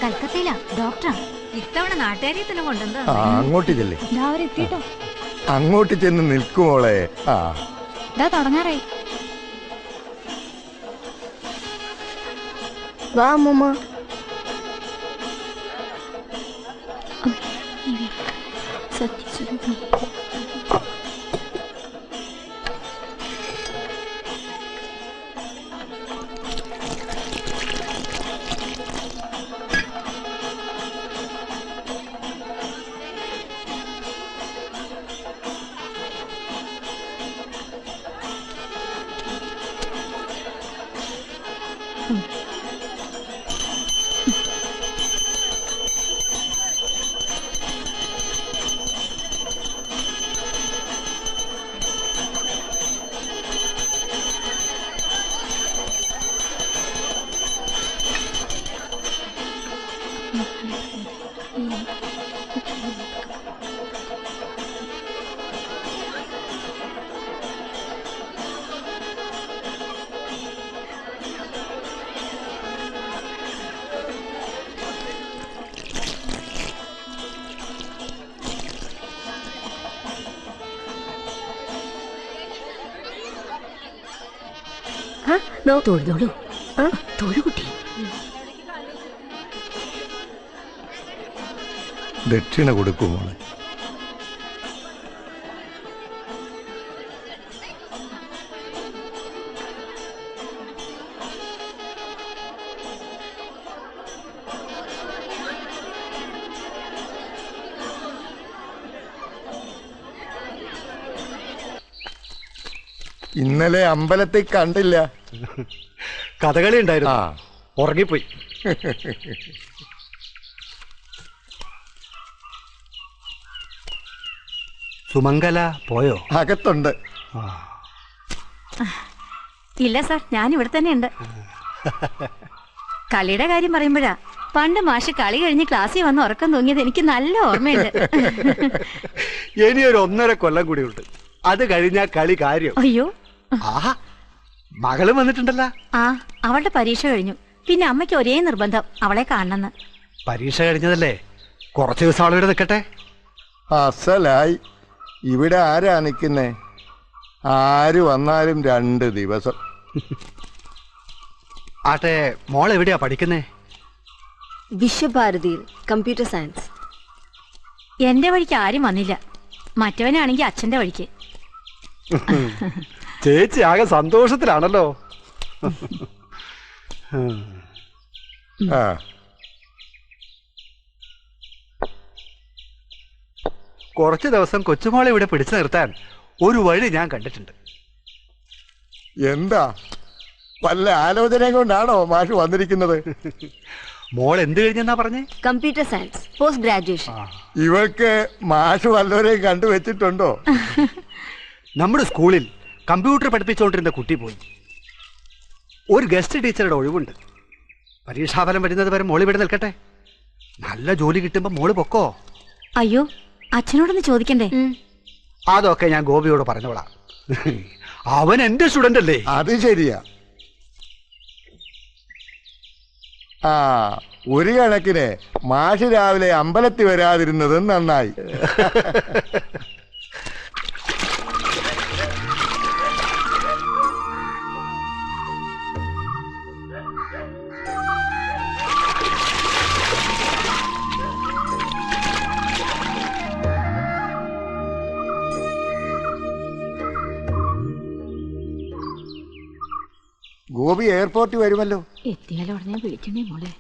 കൽക്കത്തയിലാ ഡോക്ടറാ. ഇത്തവണ നാട്ടുകാരെ തന്നെ കൊണ്ടുവന്നോ. അങ്ങോട്ട് ചെല്ലേ. എത്തിട്ടോ. അങ്ങോട്ട് ചെന്ന് നിൽക്കുമോളെ. തുടങ്ങാറായി. വാ അമ്മൂമ്മ. സത്യസ്വരൂപം. തൊഴുതോളൂ. തൊഴുകുട്ടി. ദക്ഷിണ കൊടുക്കുമോളെ. ഇന്നലെ അമ്പലത്തിൽ കണ്ടില്ല. കഥകളി ഉണ്ടായിരുന്നു. ഉറങ്ങിപ്പോയി. സുമംഗല പോയോ? അകത്തുണ്ട്. ഇല്ല സാർ, ഞാൻ ഇവിടെ തന്നെ ഉണ്ട്. കളിയുടെ കാര്യം പറയുമ്പോഴാ പണ്ട് മാഷ് കളി കഴിഞ്ഞ് ക്ലാസ്സിൽ വന്ന് ഉറക്കം തൂങ്ങിയത് എനിക്ക് നല്ല ഓർമ്മയുണ്ട്. ഇനി ഒരു 1.5 കൊല്ലം കൂടി ഉണ്ട്. അത് കഴിഞ്ഞാ കളി കാര്യം. അയ്യോ, ആഹാ, മകളും വന്നിട്ടുണ്ടല്ലോ. അവളുടെ പരീക്ഷ കഴിഞ്ഞു. പിന്നെ അമ്മയ്ക്ക് ഒരേ നിർബന്ധം അവളെ കാണണമെന്ന്. പരീക്ഷ കഴിഞ്ഞതല്ലേ, കുറച്ച് ദിവസം അവളിവിടെ നിൽക്കട്ടെ. അസലായി. ഇവിടെ ആരാ നിൽക്കുന്നേ? ആര് വന്നാലും 2 ദിവസം. ആട്ടെ, മോൾ എവിടെയാ പഠിക്കുന്നേ? വിശ്വഭാരതിയിൽ കമ്പ്യൂട്ടർ സയൻസ്. എന്റെ വഴിക്ക് ആരും വന്നില്ല. മറ്റവനാണെങ്കിൽ അച്ഛന്റെ വഴിക്ക്. ചേച്ചി ആകെ സന്തോഷത്തിലാണല്ലോ. കുറച്ച് ദിവസം കൊച്ചുമോളെ ഇവിടെ പിടിച്ചു നിർത്താൻ ഒരു വഴി ഞാൻ കണ്ടിട്ടുണ്ട്. എന്താ, വല്ല ആലോചന കൊണ്ടാണോ മാഷ് വന്നിരിക്കുന്നത്? മോൾ എന്ത് കഴിഞ്ഞെന്നാ പറഞ്ഞേ? Computer science post graduation. ഇവൾക്ക് മാഷ് വല്ലവരെയും കണ്ടുവച്ചിട്ടുണ്ടോ? നമ്മുടെ സ്കൂളിൽ കമ്പ്യൂട്ടർ പഠിപ്പിച്ചുകൊണ്ടിരുന്ന കുട്ടി പോയി. ഒരു ഗസ്റ്റ് ടീച്ചറുടെ ഒഴിവുണ്ട്. പരീക്ഷാഫലം വരുന്നത് വരെ മോള് ഇവിടെ നിൽക്കട്ടെ. നല്ല ജോലി കിട്ടുമ്പോ മോള് പൊക്കോ. അയ്യോ, അച്ഛനോടൊന്ന് ചോദിക്കണ്ടേ? അതൊക്കെ ഞാൻ ഗോപിയോട് പറഞ്ഞോളാം. അവൻ എന്റെ സ്റ്റുഡന്റ് അല്ലേ. അത് ശരിയാ. ഒരു കണക്കിന് മാഷ് രാവിലെ അമ്പലത്തിൽ വരാതിരുന്നത് നന്നായി. ഗോപി എയർപോർട്ടിൽ വരുമല്ലോ. എത്തിയാലോ ഉടനെ വിളിക്കണേ മോളെ.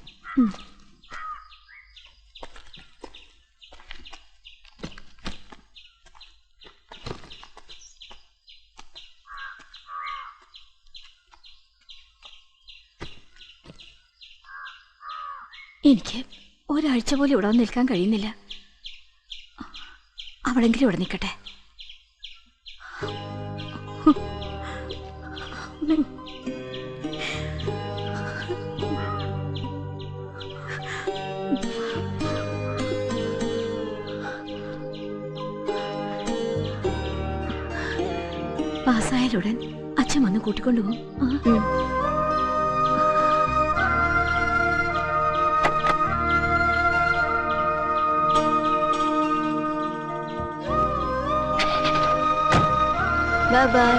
എനിക്ക് ഒരാഴ്ച പോലും ഇവിടെ നിൽക്കാൻ കഴിയുന്നില്ല. അവളെങ്കിലും ഇവിടെ നിൽക്കട്ടെ. പാസ്സായാലുടൻ അച്ഛൻ വന്ന് കൂട്ടിക്കൊണ്ടുപോകും. Bye bye.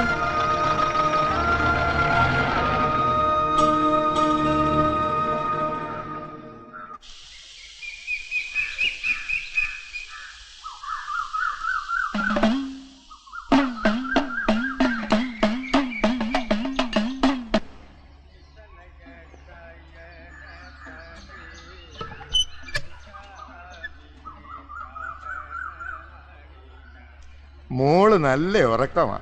മോള് നല്ല ഉറക്കമാ.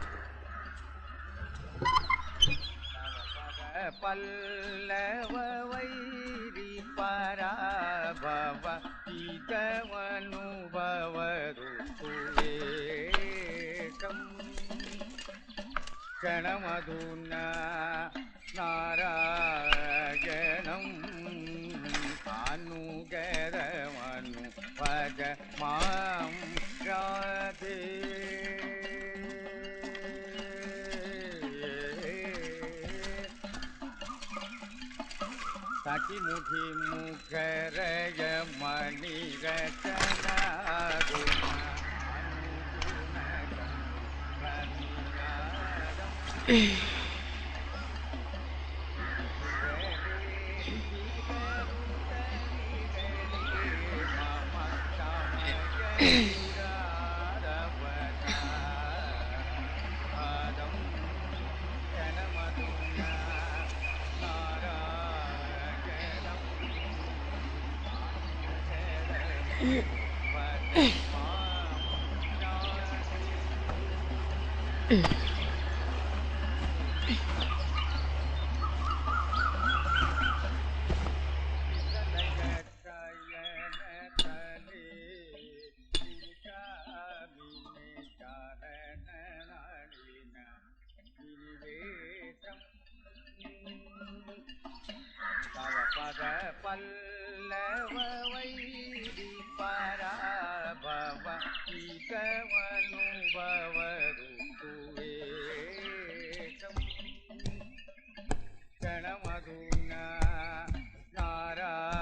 ക്ഷണമധുന നാരായണം അനുഗരമനു ഭജ മാം രാധേ. സഖി മുഖി മുഖരയ മണിരചന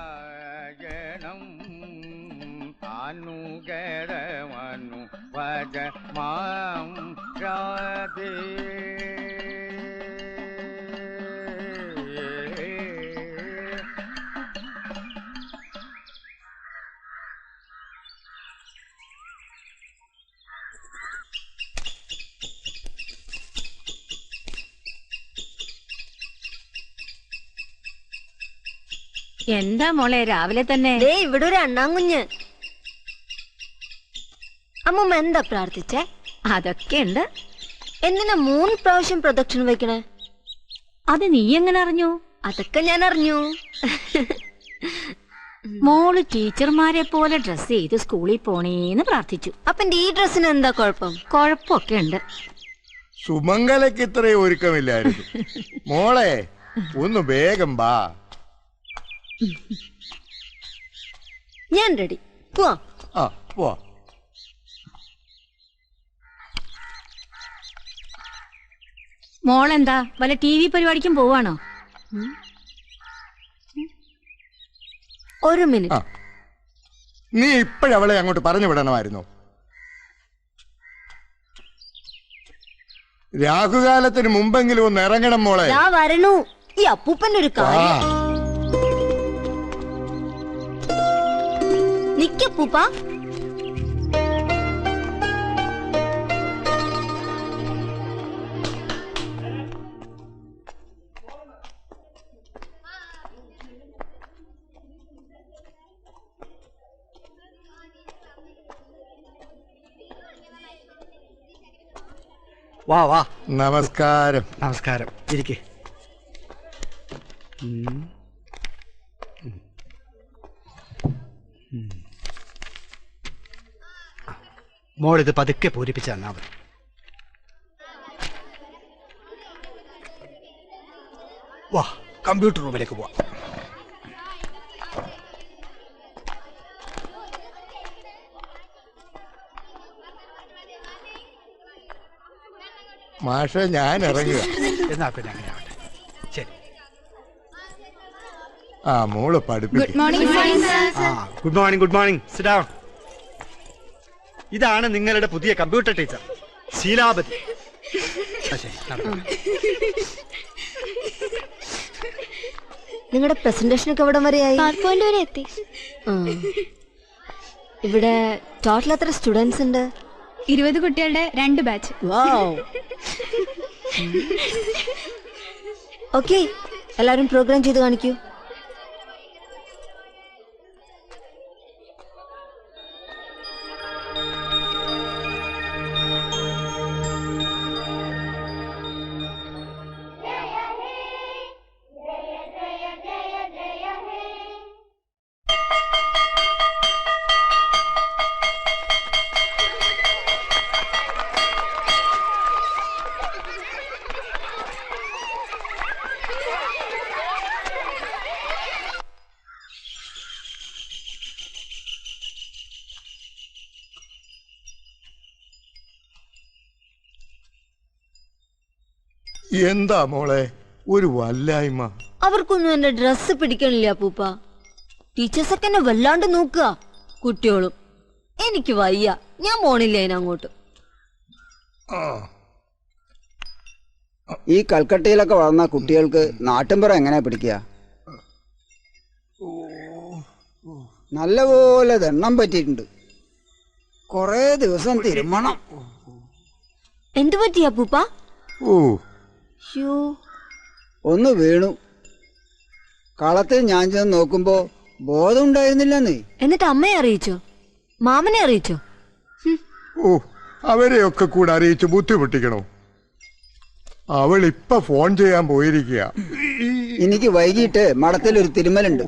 നാരായണം അനുഗരമനു ഭജ മാം രാധേ. എന്താ മോളെ രാവിലെ തന്നെ? ദേ ഇവിടെ ഒരു അണ്ണാങ്കുഞ്ഞ്. അമ്മൂമ്മ എന്താ പ്രാർത്ഥിച്ചേ? അതൊക്കെ ഉണ്ട്. എന്തിനാ 3 പ്രാവശ്യം പ്രദക്ഷിണ വെക്കണേ? അത് നീ എങ്ങനെ അറിഞ്ഞു? അതൊക്കെ ഞാൻ അറിഞ്ഞു. മോള് ടീച്ചർമാരെ പോലെ ഡ്രസ് ചെയ്ത് സ്കൂളിൽ പോണേന്ന് പ്രാർത്ഥിച്ചു. അപ്പൊ ഈ ഡ്രസ്സിന് എന്താ കുഴപ്പം? കൊഴപ്പൊക്കെ ഉണ്ട്. സുമംഗലയ്ക്ക് ഇത്രയും ഒരുക്കമില്ലായിരുന്നു. മോളെ ഒന്ന് വേഗം ബാ. ഞാൻ റെഡി. പോവാം. ആ പോ. മോളെന്താ വല്ല TV പരിപാടിക്കും പോവാണോ? ഒരു മിനിറ്റ്. നീ ഇപ്പോഴവളെ അങ്ങോട്ട് പറഞ്ഞു വിടണമായിരുന്നു. രാഹുകാലത്തിന് മുമ്പെങ്കിലും ഒന്ന് ഇറങ്ങണം മോളെ. ഞാൻ വരണു. ഈ അപ്പൂപ്പന്റെ ഒരു കാര്യം. നിക്കപ്പൂപ്പ. വാ വാ. നമസ്കാരം. നമസ്കാരം. ഇരിക്കേ. മോളിത് പതുക്കെ പൂരിപ്പിച്ച തന്നാ മതി. വാ കമ്പ്യൂട്ടർ റൂമിലേക്ക് പോവാം. മാഷെ ഞാൻ ഇറങ്ങുക. എന്നാ പിന്നെ അങ്ങനെ ആവട്ടെ. ശരി. ആ മോള് പഠിപ്പിക്കും. Good morning. Good morning. Sit down. ഇതാണ് നിങ്ങളുടെ പുതിയ കമ്പ്യൂട്ടർ ടീച്ചർ ശീലാപതി. ശരി, നടക്കാം. നിങ്ങളുടെ പ്രസന്റേഷൻ ഒക്കെ എവിടം വരെയായി? PowerPoint വരെ എത്തി. ആ. ഇവിടെ ടോട്ടൽ എത്ര സ്റ്റുഡൻസ് ഉണ്ട്? 20 കുട്ടികളുടെ 2 ബാച്ച്. ഓക്കെ, എല്ലാവരും പ്രോഗ്രാം ചെയ്ത് കാണിക്കൂ. എന്താ മോളെ ഒരു വല്ലായ്മ? അവർക്കൊന്നും എന്റെ ഡ്രസ്സ് പിടിക്കണില്ല അപ്പൂപ്പ. ടീച്ചേഴ്സൊക്കെ എന്നെ വല്ലാണ്ട് നോക്കുക. കുട്ടികളും എനിക്ക് വയ്യ, ഞാൻ പോണില്ല അതിനങ്ങോട്ട്. ഈ കൽക്കട്ടയിലൊക്കെ വളർന്ന കുട്ടികൾക്ക് നാട്ടിൻപുറം എങ്ങനെയാ പിടിക്കുക? നല്ലപോലെ ദണ്ണം പറ്റിയിട്ടുണ്ട്. കൊറേ ദിവസം തിരുമണം. എന്തു പറ്റി അപ്പൂപ്പ? ഓ, ഒന്ന് വീണു. കളത്തിൽ ഞാൻ ചെന്ന് നോക്കുമ്പോ ബോധം ഉണ്ടായിരുന്നില്ലെന്നേ. എന്നിട്ട് അമ്മയെ അറിയിച്ചോ? മാമനെ അറിയിച്ചോ? ഓ, അവരെയൊക്കെ കൂടെ അറിയിച്ച് ബുദ്ധിമുട്ടിക്കണോ? അവൾ ഇപ്പൊ ഫോൺ ചെയ്യാൻ പോയിരിക്കുക. എനിക്ക് വൈകിട്ട് മഠത്തിൽ ഒരു തിരുമലുണ്ട്.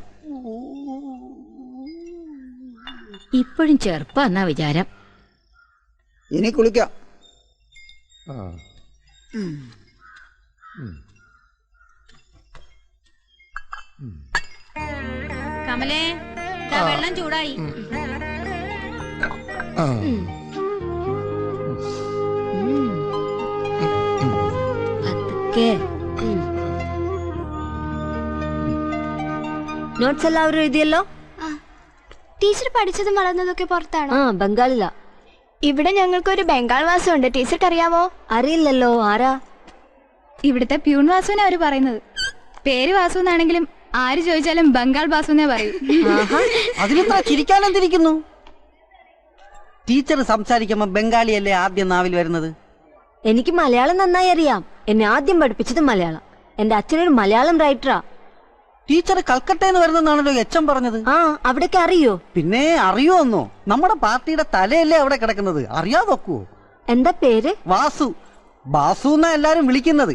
ഇപ്പോഴും ചെറുപ്പാന്നാ വിചാരം. ഇനി കുളിക്കാം. കമലേ, ദാ വെള്ളം ചൂടായി. നോട്ട്സ് എല്ലാവരും എഴുതിയല്ലോ? ടീച്ചർ പഠിച്ചതും വളർന്നതൊക്കെ പുറത്താണോ? ആ, ബംഗാളിലാ. ഇവിടെ ഞങ്ങൾക്കൊരു ബംഗാൾ വാസമുണ്ട്. ടീച്ചർക്ക് അറിയാമോ? അറിയില്ലല്ലോ. ആരാ? ഇവിടുത്തെ പ്യൂൺ വാസുവിനെ അവര് പറയുന്നത്. പേര് വാസു എന്നാണെങ്കിലും ആര് ചോദിച്ചാലും ബംഗാൾ വാസു എന്നേ പറയൂ. അതിനെത്ര ചിരിക്കാനെന്തിരിക്കുന്നു? ടീച്ചർ സംസാരിക്കുമ്പോ ബംഗാളിയല്ലേ ആദ്യം നാവിൽ വരുന്നത്? എനിക്ക് മലയാളം നന്നായി അറിയാം. എന്നെ ആദ്യം പഠിപ്പിച്ചത് മലയാളം. എന്റെ അച്ഛനൊരു മലയാളം റൈറ്ററാ. ടീച്ചർ കൽക്കട്ടയിൽ വരുന്നെന്നാണല്ലോ എച്ചം പറഞ്ഞത്. ആ, അവിടേക്ക് അറിയോ? പിന്നെ അറിയോന്നോ? നമ്മുടെ പാർട്ടിയുടെ തലയല്ലേ അവിടെ കിടക്കുന്നത്, അറിയാതൊക്കുവോ? എന്താ പേര്? വാസു. ബാസു എന്നാ എല്ലാരും വിളിക്കുന്നത്.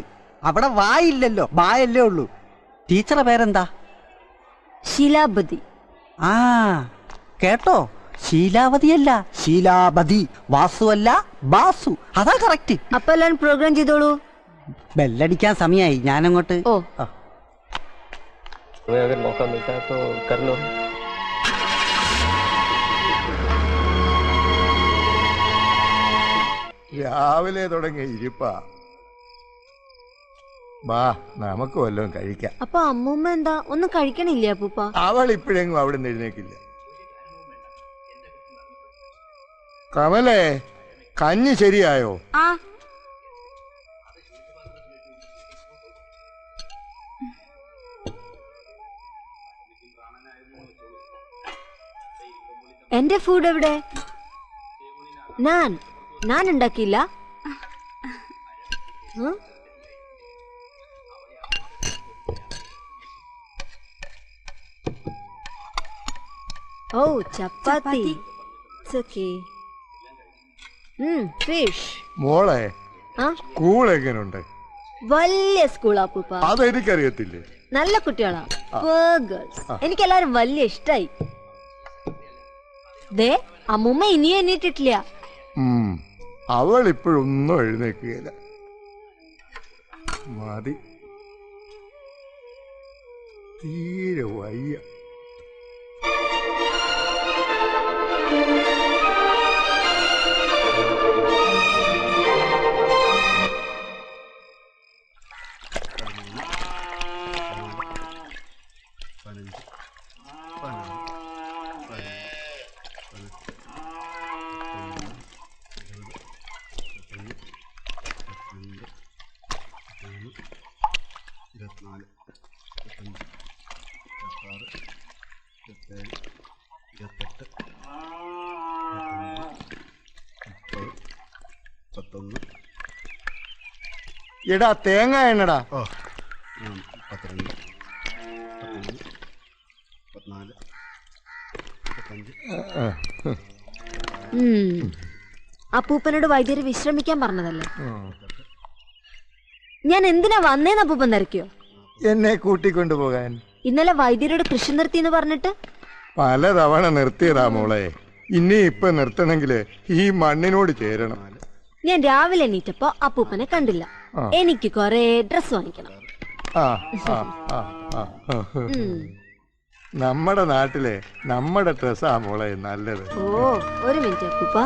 അവിടെ വായില്ലല്ലോ, ബായല്ലേ ഉള്ളൂ. ടീച്ചറുടെ പേരെന്താ? ശീലാബതി. ആ കേട്ടോ, ശീലാവതിയല്ല, ശീലാബതി. വാസു അല്ല, ബാസു. അതാ കറക്റ്റ്. അപ്പൊ എല്ലാരും പ്രോഗ്രാം ചെയ്തോളൂ. ബെല്ലടിക്കാൻ സമയായി, ഞാനങ്ങോട്ട്. ഓ, अगर मौका मिलता है तो कर लो. രാവിലെ തുടങ്ങിയ ഇരിപ്പാ. വാ, നമുക്ക് വല്ലതും കഴിക്കാം. അപ്പൊ അമ്മൂമ്മ എന്താ ഒന്നും കഴിക്കണില്ലേ അപ്പൂപ്പ? അവൾ ഇപ്പോഴെങ്ങും അവിടെ നിന്ന് എഴുന്നേക്കില്ല. കമലേ, കഞ്ഞി ശരിയായോ? ആ, എന്റെ ഫുഡ് എവിടെ? ഞാൻ ഉണ്ടാക്കിയില്ല. ഓ, ചപ്പാത്തി. ഫിഷ്. മോളെ, ആ, സ്കൂൾ എങ്ങനുണ്ട്? വലിയ സ്കൂളാ അപ്പൂപ്പ. അതെനിക്കറിയത്തില്ലേ. നല്ല കുട്ടികളാ. ഗേൾസ്. എനിക്ക് എല്ലാരും വലിയ ഇഷ്ടായി. ദേ, അമ്മൂമ്മ ഇനിയും എണ്ണീറ്റിട്ടില്ല. അവൾ ഇപ്പോഴൊന്നും എഴുന്നേക്കുകയില്ല. മതി, തീരെ വയ്യ. എടാ തേങ്ങ എണ്ണടാ. അപ്പൂപ്പനോട് വൈദ്യര് വിശ്രമിക്കാൻ പറഞ്ഞതല്ലേ? ഞാൻ എന്തിനാ വന്നേന്ന് അപ്പൂപ്പൻ തിരക്കിയോ? എന്നെ കൂട്ടിക്കൊണ്ടുപോകാൻ. ഇന്നലെ വൈദ്യരോട് കൃഷി നിർത്തിന്ന് പറഞ്ഞിട്ട് പലതവണ നിർത്തിയതാ മോളെ. ഇനി ഇപ്പൊ നിർത്തണമെങ്കില് ഈ മണ്ണിനോട് ചേരണം. ഞാൻ രാവിലെ എണീറ്റപ്പോ അപ്പൂപ്പനെ കണ്ടില്ല. എനിക്ക് കൊറേ ഡ്രസ് വാങ്ങിക്കണം. നമ്മുടെ നാട്ടിലെ നമ്മുടെ ഡ്രസ്സാ മോളെ നല്ലത്. ഓ ഒരു മിനിറ്റ് അപ്പൂപ്പ.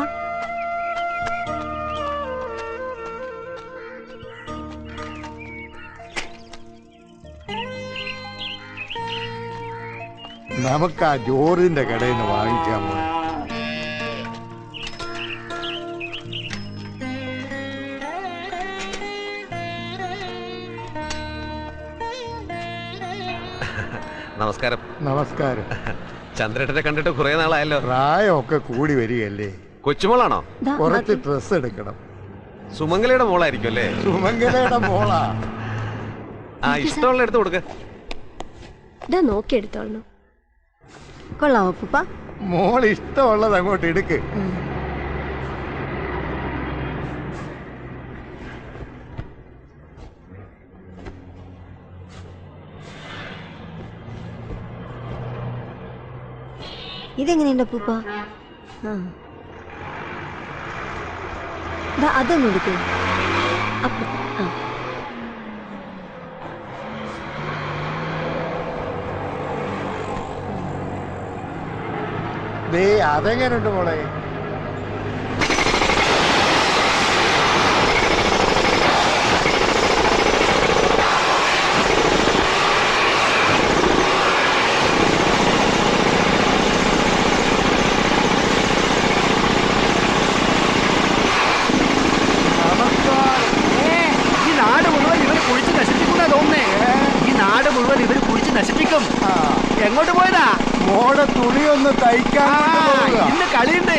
നമുക്ക് ആ ജോറിന്റെ കടയിൽ നിന്ന് വാങ്ങിക്കാൻ മോളെ. നമസ്കാരം. നമസ്കാരം. ചന്ദ്രേട്ടനെ കണ്ടിട്ട് കുറെ നാളായല്ലോ. പ്രായമൊക്കെ കൂടി വരികയല്ലേ. കൊച്ചുമോളാണോ? കുറച്ച് ഡ്രസ് എടുക്കണം. സുമംഗലയുടെ മോളായിരിക്കും അല്ലേ? സുമംഗലയുടെ മോളാ. ആ ഇഷ്ടമുള്ള എടുത്ത് കൊടുക്ക. നോക്കി എടുത്തോളൂ. കൊള്ളാമോ അപ്പൂപ്പ? മോൾ ഇഷ്ടമുള്ളത് അങ്ങോട്ട് എടുക്ക്. ഇതെങ്ങനെയുണ്ട് അപ്പൂപ്പ? അതൊന്നും എടുക്കൂ. അതെങ്ങനെയുണ്ട് മോളെ? നശിപ്പിക്കും. എങ്ങോട്ട് പോയതാ? മോടെ തുണി ഒന്ന് തയ്ക്കാൻ. ഇന്ന് കളിയുണ്ട്,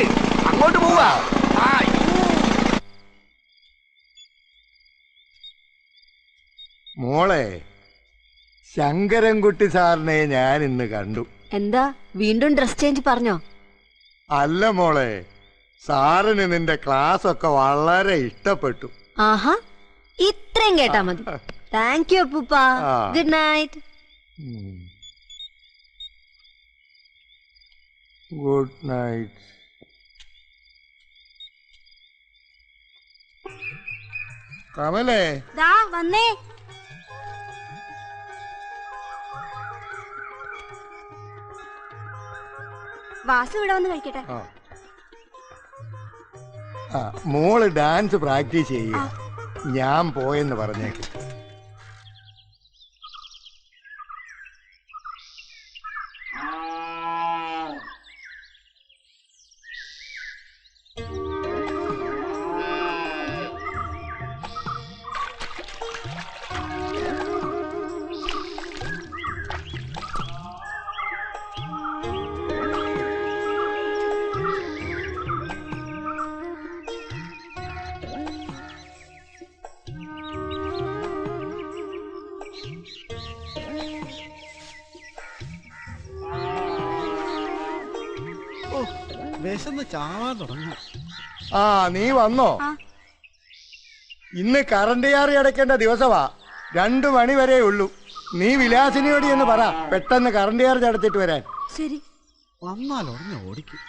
അങ്ങോട്ട് പോവാ. മോളെ, ശങ്കരൻകുട്ടി സാറിനെ ഞാൻ ഇന്ന് കണ്ടു. എന്താ വീണ്ടും ഡ്രസ് ചേഞ്ച് പറഞ്ഞോ? അല്ല മോളെ, സാറിന് നിന്റെ ക്ലാസ് ഒക്കെ വളരെ ഇഷ്ടപ്പെട്ടു. ആഹാ, ഇത്രയും കേട്ടാ മതി. താങ്ക് യു അപ്പൂപ്പ. Good night. Good night. കമലേ, വന്നേ. വാസു ഇവിടെ വന്ന് കഴിക്കട്ടെ. മോള് ഡാൻസ് പ്രാക്ടീസ് ചെയ്യുക. ഞാൻ പോയെന്ന് പറഞ്ഞേക്ക്. വിശന്ന് ചാവാൻ തുടങ്ങും. നീ വന്നോ? ഇന്ന് കറണ്ട് ചാർജ് അടയ്ക്കേണ്ട ദിവസമാ. 2 മണി വരെ ഉള്ളൂ. നീ വിലാസിനിയോട് എന്ന് പറ പെട്ടെന്ന് കറണ്ട് ചാർജ് അടച്ചിട്ട് വരാൻ. ശരി. വന്നാൽ ഉടനെ ഓടിക്കും.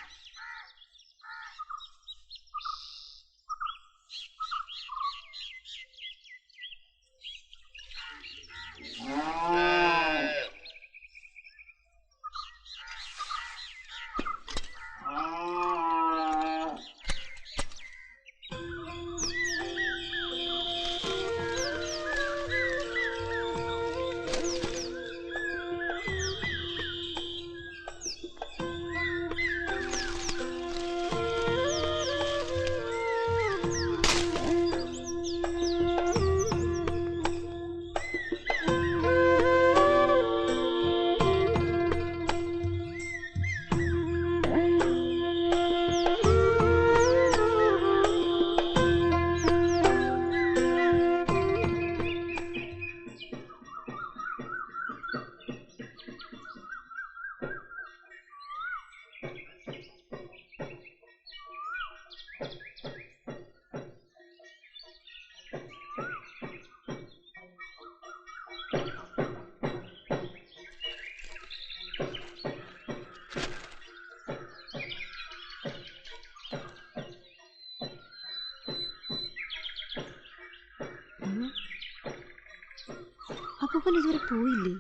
അപ്പൂപ്പൻ ഇതുവരെ പോയില്ലേ?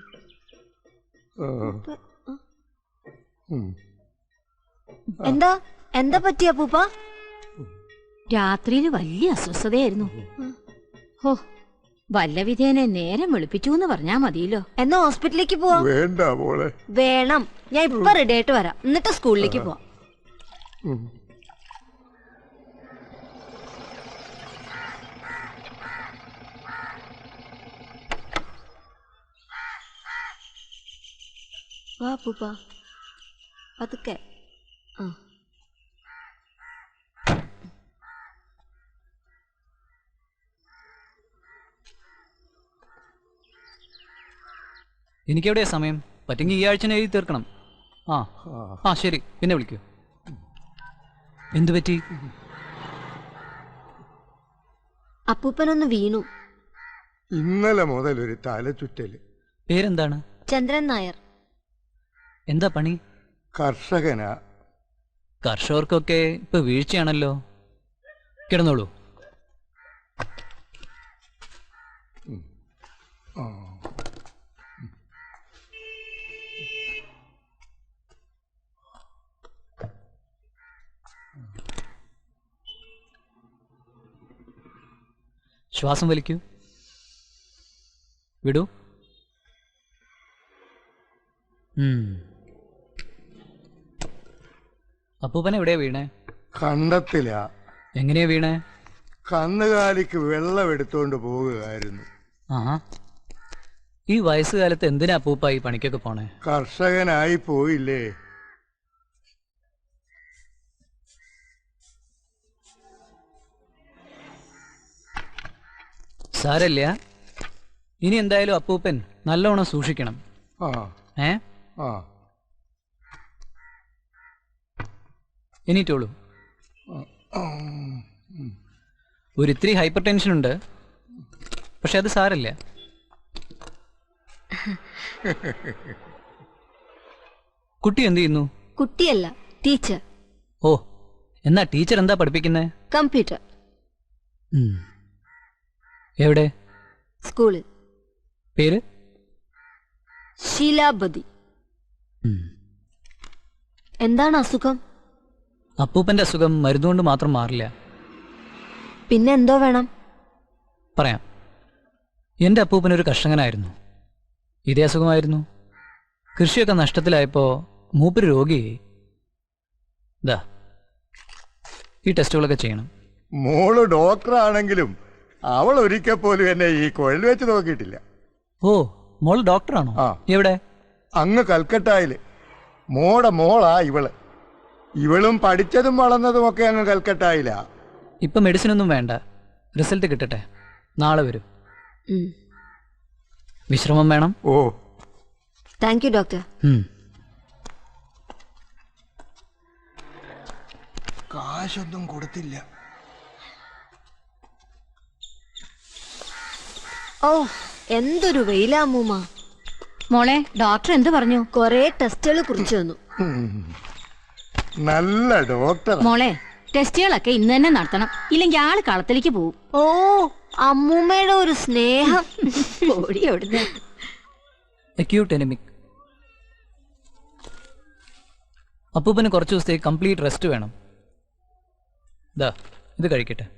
എന്താ എന്താ പറ്റിയ അപ്പൂപ്പ? രാത്രിയിൽ വലിയ അസ്വസ്ഥതയായിരുന്നു. ഹോ, വല്ല വിധേനെ നേരം വെളുപ്പിച്ചു എന്ന് പറഞ്ഞാ മതിയല്ലോ. എന്നാ ഹോസ്പിറ്റലിലേക്ക് പോവാ? വേണ്ട മോളെ. വേണം. ഞാൻ ഇപ്പൊ റെഡി ആയിട്ട് വരാം, എന്നിട്ട് സ്കൂളിലേക്ക് പോവാം. വാ പൂപ്പ, പതുക്കെ. എനിക്കെവിടെയാ സമയം? പറ്റുമെങ്കിൽ ഈ ആഴ്ച എഴുതി തീർക്കണം. ആ ശരി, പിന്നെ വിളിക്കൂ. എന്തു പറ്റി? അപ്പൂപ്പനൊന്ന് വീണു. ഇന്നലെ മുതൽ ഒരു തലചുറ്റല്. പേരെന്താണ്? ചന്ദ്രൻ നായർ. എന്താ പണി? കർഷകനാ. കർഷകർക്കൊക്കെ ഇപ്പൊ വീഴ്ചയാണല്ലോ. കിടന്നോളൂ. ശ്വാസം വലിക്കൂ. വിടൂ. അപ്പൂപ്പൻ എവിടെയാ വീണേ? കണ്ടത്തിലാ. എങ്ങനെയാ വീണേ? കന്നുകാലിക്ക് വെള്ളം എടുത്തോണ്ട് പോവുകയായിരുന്നു. ഈ വയസ്സുകാലത്ത് എന്തിനാ അപ്പൂപ്പ ഈ പണിക്കൊക്കെ പോണേ? കർഷകനായി പോയില്ലേ. സാരല്ല. ഇനി എന്തായാലും അപ്പൂപ്പൻ നല്ലോണം സൂക്ഷിക്കണം. എണീറ്റോളൂ. ഒരിത്തിരി ഹൈപ്പർ ടെൻഷൻ ഉണ്ട്, പക്ഷെ അത് സാരല്ല. കുട്ടി എന്ത് ചെയ്യുന്നു? കുട്ടിയല്ല, ടീച്ചർ. ഓ, എന്നാ ടീച്ചർ എന്താ പഠിപ്പിക്കുന്നേ? കമ്പ്യൂട്ടർ. എവിടെ? സ്കൂളിൽ. പേര്? ശീലാബതി. എന്താണ് അസുഖം? അപ്പൂപ്പന്റെ അസുഖം മരുന്നുകൊണ്ട് മാത്രം മാറില്ല. പിന്നെ എന്തോ വേണം? പറയാം. എൻ്റെ അപ്പൂപ്പനൊരു കർഷകനായിരുന്നു. ഇതേ അസുഖമായിരുന്നു. കൃഷിയൊക്കെ നഷ്ടത്തിലായപ്പോ മൂപ്പര് രോഗിയായി. ദാ ഈ ടെസ്റ്റുകളൊക്കെ ചെയ്യണം. മോള് ഡോക്ടറാണെങ്കിലും അവൾ ഒരിക്കൽ പോലും എന്നെ ഈ കുഴൽ വെച്ച് നോക്കിയിട്ടില്ല. ഓ, മോൾ ഡോക്ടറാണോ? എവിടെ? അങ്ങ് കൽക്കട്ടയില്. മോടെ മോളാ ഇവള്. ഇവളും പഠിച്ചതും വളർന്നതും ഒക്കെ അങ്ങ് കൽക്കട്ടയിലാ. ഇപ്പൊ മെഡിസിൻ ഒന്നും വേണ്ട, റിസൾട്ട് കിട്ടട്ടെ, നാളെ വരും. വിശ്രമം വേണം. ഓ, താങ്ക് യു ഡോക്ടർ. കാശൊന്നും കൊടുത്തില്ല. ഓ, എന്തൊരു വെയിലാ അമ്മൂമ്മ. മോളെ, ഡോക്ടർ എന്ത് പറഞ്ഞു? കൊറേ ടെസ്റ്റുകൾ കുറിച്ചു തന്നു. നല്ല ഡോക്ടർ. മോളെ, ടെസ്റ്റുകളൊക്കെ ഇന്ന് തന്നെ നടത്തണം, ഇല്ലെങ്കിൽ ആള് കളത്തിലേക്ക് പോവും. ഓ, അമ്മൂമ്മയുടെ ഒരു സ്നേഹം. ഓടി എവിടുന്ന്? അക്യൂട്ട് എനിമിക്. അപ്പൂപ്പന് കുറച്ച് ദിവസത്തേക്ക് കംപ്ലീറ്റ് റെസ്റ്റ് വേണം. ദാ ഇത് കഴിക്കട്ടെ.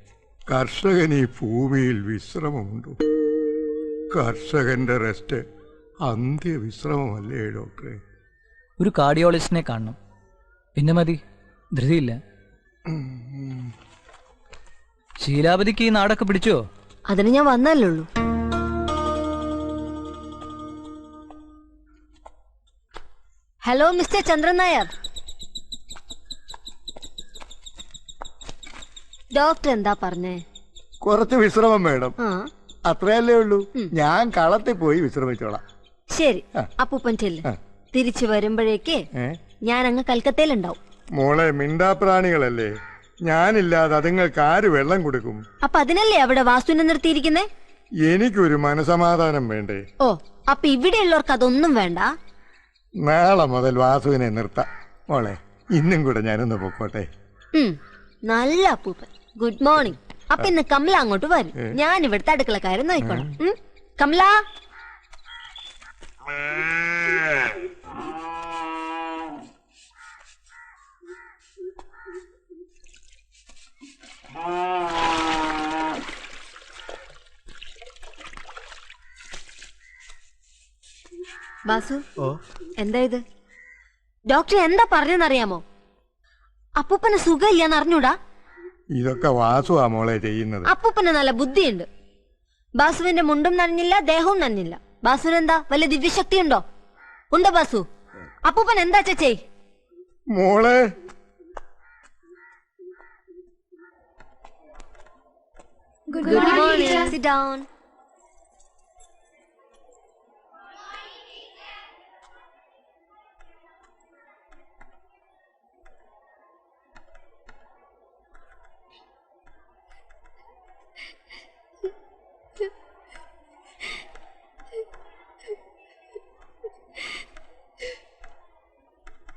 കർഷകൻ ഈ ഭൂമിയിൽ വിശ്രമമുണ്ടോ? കർഷകന്റെ റെസ്റ്റ് അന്ത്യവിശ്രമമല്ലേ ഡോക്ടറെ? ഒരു കാർഡിയോളജിസ്റ്റിനെ കാണണം, പിന്നെ മതി, ധൃതിയില്ല. ശീലാവതിക്ക് ഈ നാടൊക്കെ പിടിച്ചോ? അതിന് ഞാൻ വന്നല്ലേ ഉള്ളൂ. ഹലോ മിസ്റ്റർ ചന്ദ്രൻ നായർ. ഡോക്ടർ എന്താ പറഞ്ഞേ? കുറച്ച് വിശ്രമം വേണം, അത്രയല്ലേ ഉള്ളൂ. ഞാൻ കളത്തിൽ പോയി വിശ്രമിച്ചോളാം. ശരി, അപ്പൂപ്പൻ ചെല്ല്. തിരിച്ചു വരുമ്പോഴേക്ക് ഞാൻ അങ്ങ് കൽക്കത്തയിലുണ്ടാവും. മോളെ, മിണ്ടാപ്രാണികളല്ലേ, ഞാനില്ലാതെ അതുങ്ങൾക്ക് ആര് വെള്ളം കൊടുക്കും? അപ്പൊ അതിനല്ലേ അവിടെ വാസുവിനെ നിർത്തിയിരിക്കുന്നേ? എനിക്കൊരു മനസമാധാനം വേണ്ടേ? ഓ, അപ്പൊ ഇവിടെയുള്ളവർക്ക് അതൊന്നും വേണ്ട. നാളെ മുതൽ വാസുവിനെ നിർത്താം. മോളെ, ഇന്നും കൂടെ ഞാനൊന്ന് പൊക്കോട്ടെ. നല്ല അപ്പൂപ്പൻ. Good morning. അപ്പൊ ഇന്ന് കമല അങ്ങോട്ട് വരും, ഞാൻ ഇവിടുത്തെ അടുക്കളക്കാരൻ നോക്കണം. കമല, ബാസു എന്താ ഇത്? ഡോക്ടർ എന്താ പറഞ്ഞെന്നറിയാമോ? അപ്പൂപ്പന് സുഖമില്ലാന്ന് അറിഞ്ഞൂടാ. ഇതൊക്കെ വാസുവാ മോളെ ചെയ്യുന്നത്. അപ്പൂപ്പന് നല്ല ബുദ്ധിയുണ്ട്. ബാസുവിന്റെ മുണ്ടും നനഞ്ഞില്ല, ദേഹവും നനഞ്ഞില്ല. ബാസുവിന് എന്താ വല്ല ദിവ്യശക്തി ഉണ്ടോ? ഉണ്ടോ ബാസു? അപ്പൂപ്പൻ എന്താ ചേച്ചേ? മോളെ ഗുഡ് മോർണിംഗ്. Sit down.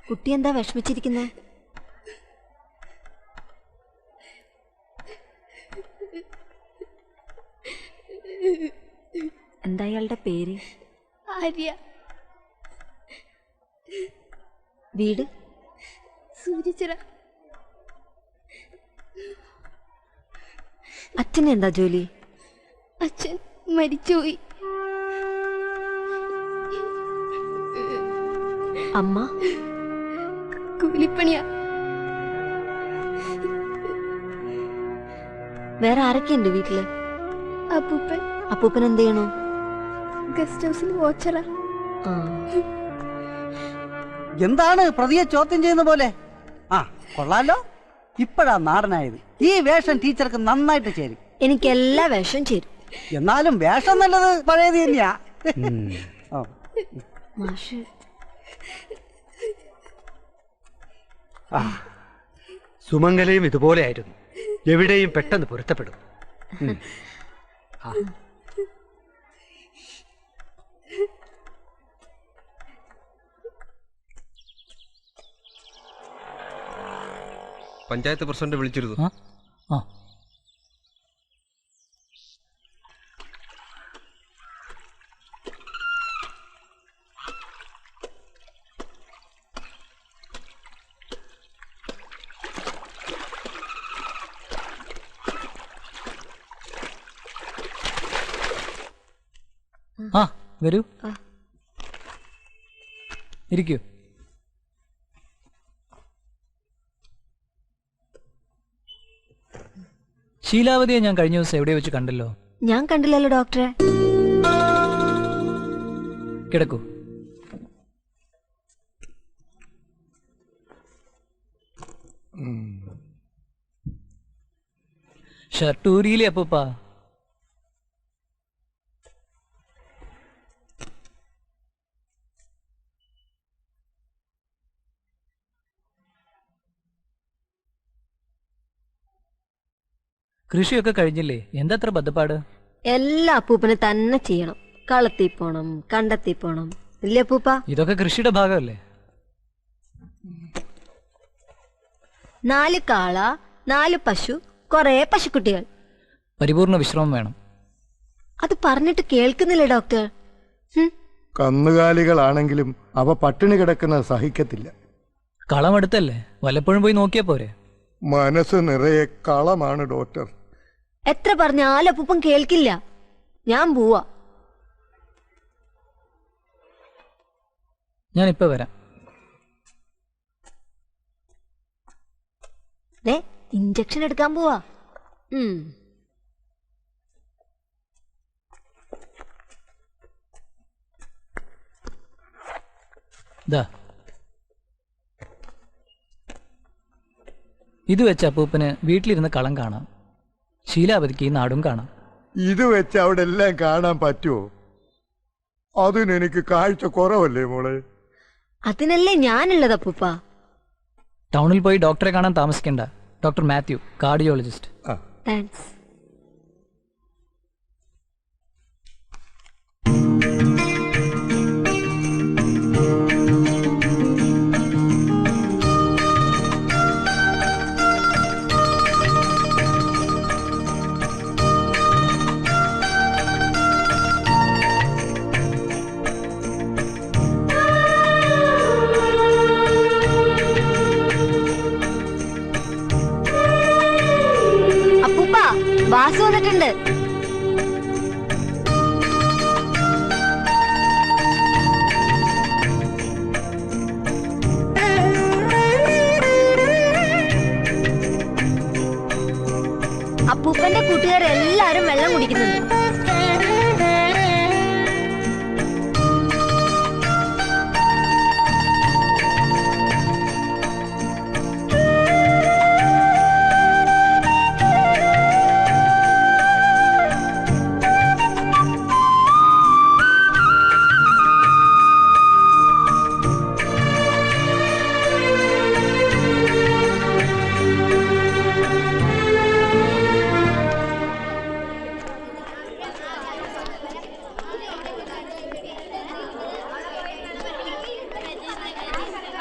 കുട്ടി എന്താ വിഷമിച്ചിരിക്കുന്നേ? എന്താ അയാളുടെ പേര്? ആര്യ. വീട്? സൂര്യച്ചിറ. അച്ഛന് എന്താ ജോലി? അച്ഛൻ മരിച്ചുപോയി. അമ്മ? കൂലിപ്പണിയാ. വേറെ ആരൊക്കെയുണ്ട് വീട്ടില്? അപ്പൂപ്പൻ. അപ്പൂപ്പൻ എന്ത് ചെയ്യണു? ഗസ്റ്റ് ഹൗസിൽ വാച്ചറാ. എന്താണ് പ്രതിയെ ചോദ്യം ചെയ്യുന്ന പോലെ? ആ കൊള്ളാലോ, ഇപ്പഴാ നാടനായത്. ഈ വേഷം ടീച്ചർക്ക് നന്നായിട്ട് ചേരും. എനിക്ക് എല്ലാ വേഷം ചേരും. എന്നാലും വേഷം നല്ലത് പഴയത് തന്നെയാ. മാഷ് സുമംഗലയും ഇതുപോലെയായിരുന്നു. എവിടെയും പെട്ടെന്ന് പൊരുത്തപ്പെടും. പഞ്ചായത്ത് പ്രസിഡന്റ് വിളിച്ചിരുന്നു. ആ വരൂ, ഇരിക്കൂ. ശീലാവതിയെ ഞാൻ കഴിഞ്ഞ ദിവസം എവിടെ വെച്ച് കണ്ടല്ലോ. ഞാൻ കണ്ടില്ലല്ലോ ഡോക്ടറെ. കിടക്കൂ. ഷർട്ടൂരിയിലെ അപ്പൂപ്പ. കൃഷിയൊക്കെ കഴിഞ്ഞില്ലേ? എന്തത്ര ബദ്ധപ്പാട്? എല്ലാ അപ്പൂപ്പന് തന്നെ ചെയ്യണം. കളത്തി പോണം, കണ്ടെത്തി പോണം. ഇല്ലേ അപ്പൂപ്പ? ഇതൊക്കെ കൃഷിയുടെ ഭാഗമല്ലേ? 4 കാള, 4 പശു, കുറെ പശുക്കുട്ടികൾ. പരിപൂർണ വിശ്രമം വേണം. അത് പറഞ്ഞിട്ട് കേൾക്കുന്നില്ല ഡോക്ടർ. കന്നുകാലികളാണെങ്കിലും അവ പട്ടിണി കിടക്കുന്നത് സഹിക്കത്തില്ല. കളമെടുത്തല്ലേ, വല്ലപ്പോഴും പോയി നോക്കിയാ പോരെ? മനസ്സ് നിറയെ കളമാണ് ഡോക്ടർ. എത്ര പറഞ്ഞാലും അപ്പൂപ്പൻ കേൾക്കില്ല. ഞാൻ പോവാ. ഞാനിപ്പോ വരാം. ഇഞ്ചക്ഷൻ എടുക്കാൻ പോവാ. ഇത് വെച്ച് അപ്പൂപ്പന് വീട്ടിലിരുന്ന് കളം കാണാം. ശീലാവതിക്ക് ഈ നാടും കാണാം. ഇത് വെച്ച് അവിടെ എല്ലാം കാണാൻ പറ്റുമോ? അതിനെനിക്ക് കാഴ്ച കുറവല്ലേ മോളെ? അതിനല്ലേ ഞാനുള്ളത് അപ്പൂപ്പ. ടൗണിൽ പോയി ഡോക്ടറെ കാണാൻ താമസിക്കണ്ട. Doctor Mathew, cardiologist. താങ്ക്സ്. വന്നിട്ടുണ്ട്. അപ്പൂപ്പന്റെ കൂട്ടുകാരെല്ലാരും വെള്ളം കുടിക്കുന്നുണ്ട്.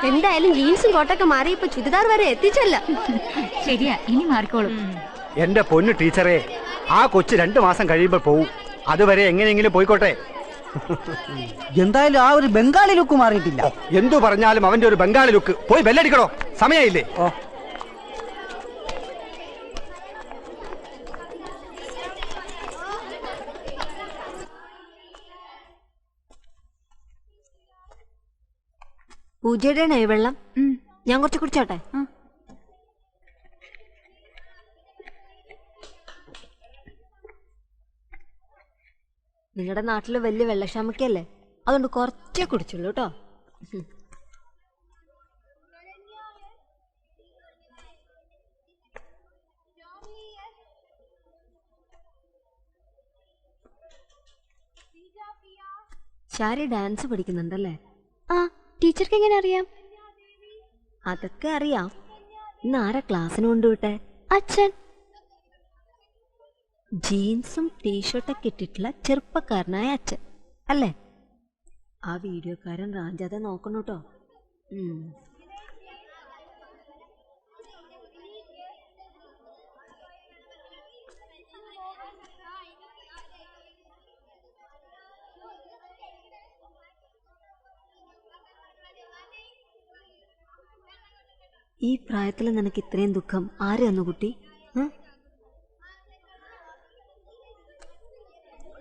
എന്തായാലും ജീൻസും കോട്ടൊക്കെ മാറി ഇപ്പൊ ചുരിദാർ വരെ എത്തിച്ചല്ല. ശരിയാ, ഇനി മാറിക്കോളും. എന്റെ പൊന്നു ടീച്ചറെ, ആ കൊച്ചു 2 മാസം കഴിയുമ്പോൾ പോവും. അതുവരെ എങ്ങനെയെങ്കിലും പോയിക്കോട്ടെ. എന്തായാലും ആ ഒരു ബംഗാളി ലുക്ക് മാറിയിട്ടില്ല. എന്തു പറഞ്ഞാലും അവന്റെ ഒരു ബംഗാളി ലുക്ക്. പോയി ബെല്ലടിക്കണോ? സമയമില്ലേ? പൂജയുടെ വെള്ളം ഞാൻ കുറച്ച് കുടിച്ചോട്ടെ? നിങ്ങളുടെ നാട്ടില് വലിയ വെള്ളക്ഷാമക്കല്ലേ, അതുകൊണ്ട് കുറച്ചേ കുടിച്ചുള്ളൂ കേട്ടോ. ശാരി ഡാൻസ് പഠിക്കുന്നുണ്ടല്ലേ? ആ, ടീച്ചർക്ക് എങ്ങനെ അറിയാം? അതൊക്കെ അറിയാം. ഇന്ന് ആരാ ക്ലാസ്സിന് കൊണ്ടുവിട്ടെ? അച്ഛൻ. ജീൻസും ടീഷർട്ടൊക്കെ ഇട്ടിട്ടുള്ള ചെറുപ്പക്കാരനായ അച്ഛൻ അല്ലേ? ആ വീഡിയോക്കാരൻ റാഞ്ചാതെ നോക്കണം കേട്ടോ. ഈ പ്രായത്തിൽ നിനക്ക് ഇത്രയും ദുഃഖം ആര് തന്നു കുട്ടി?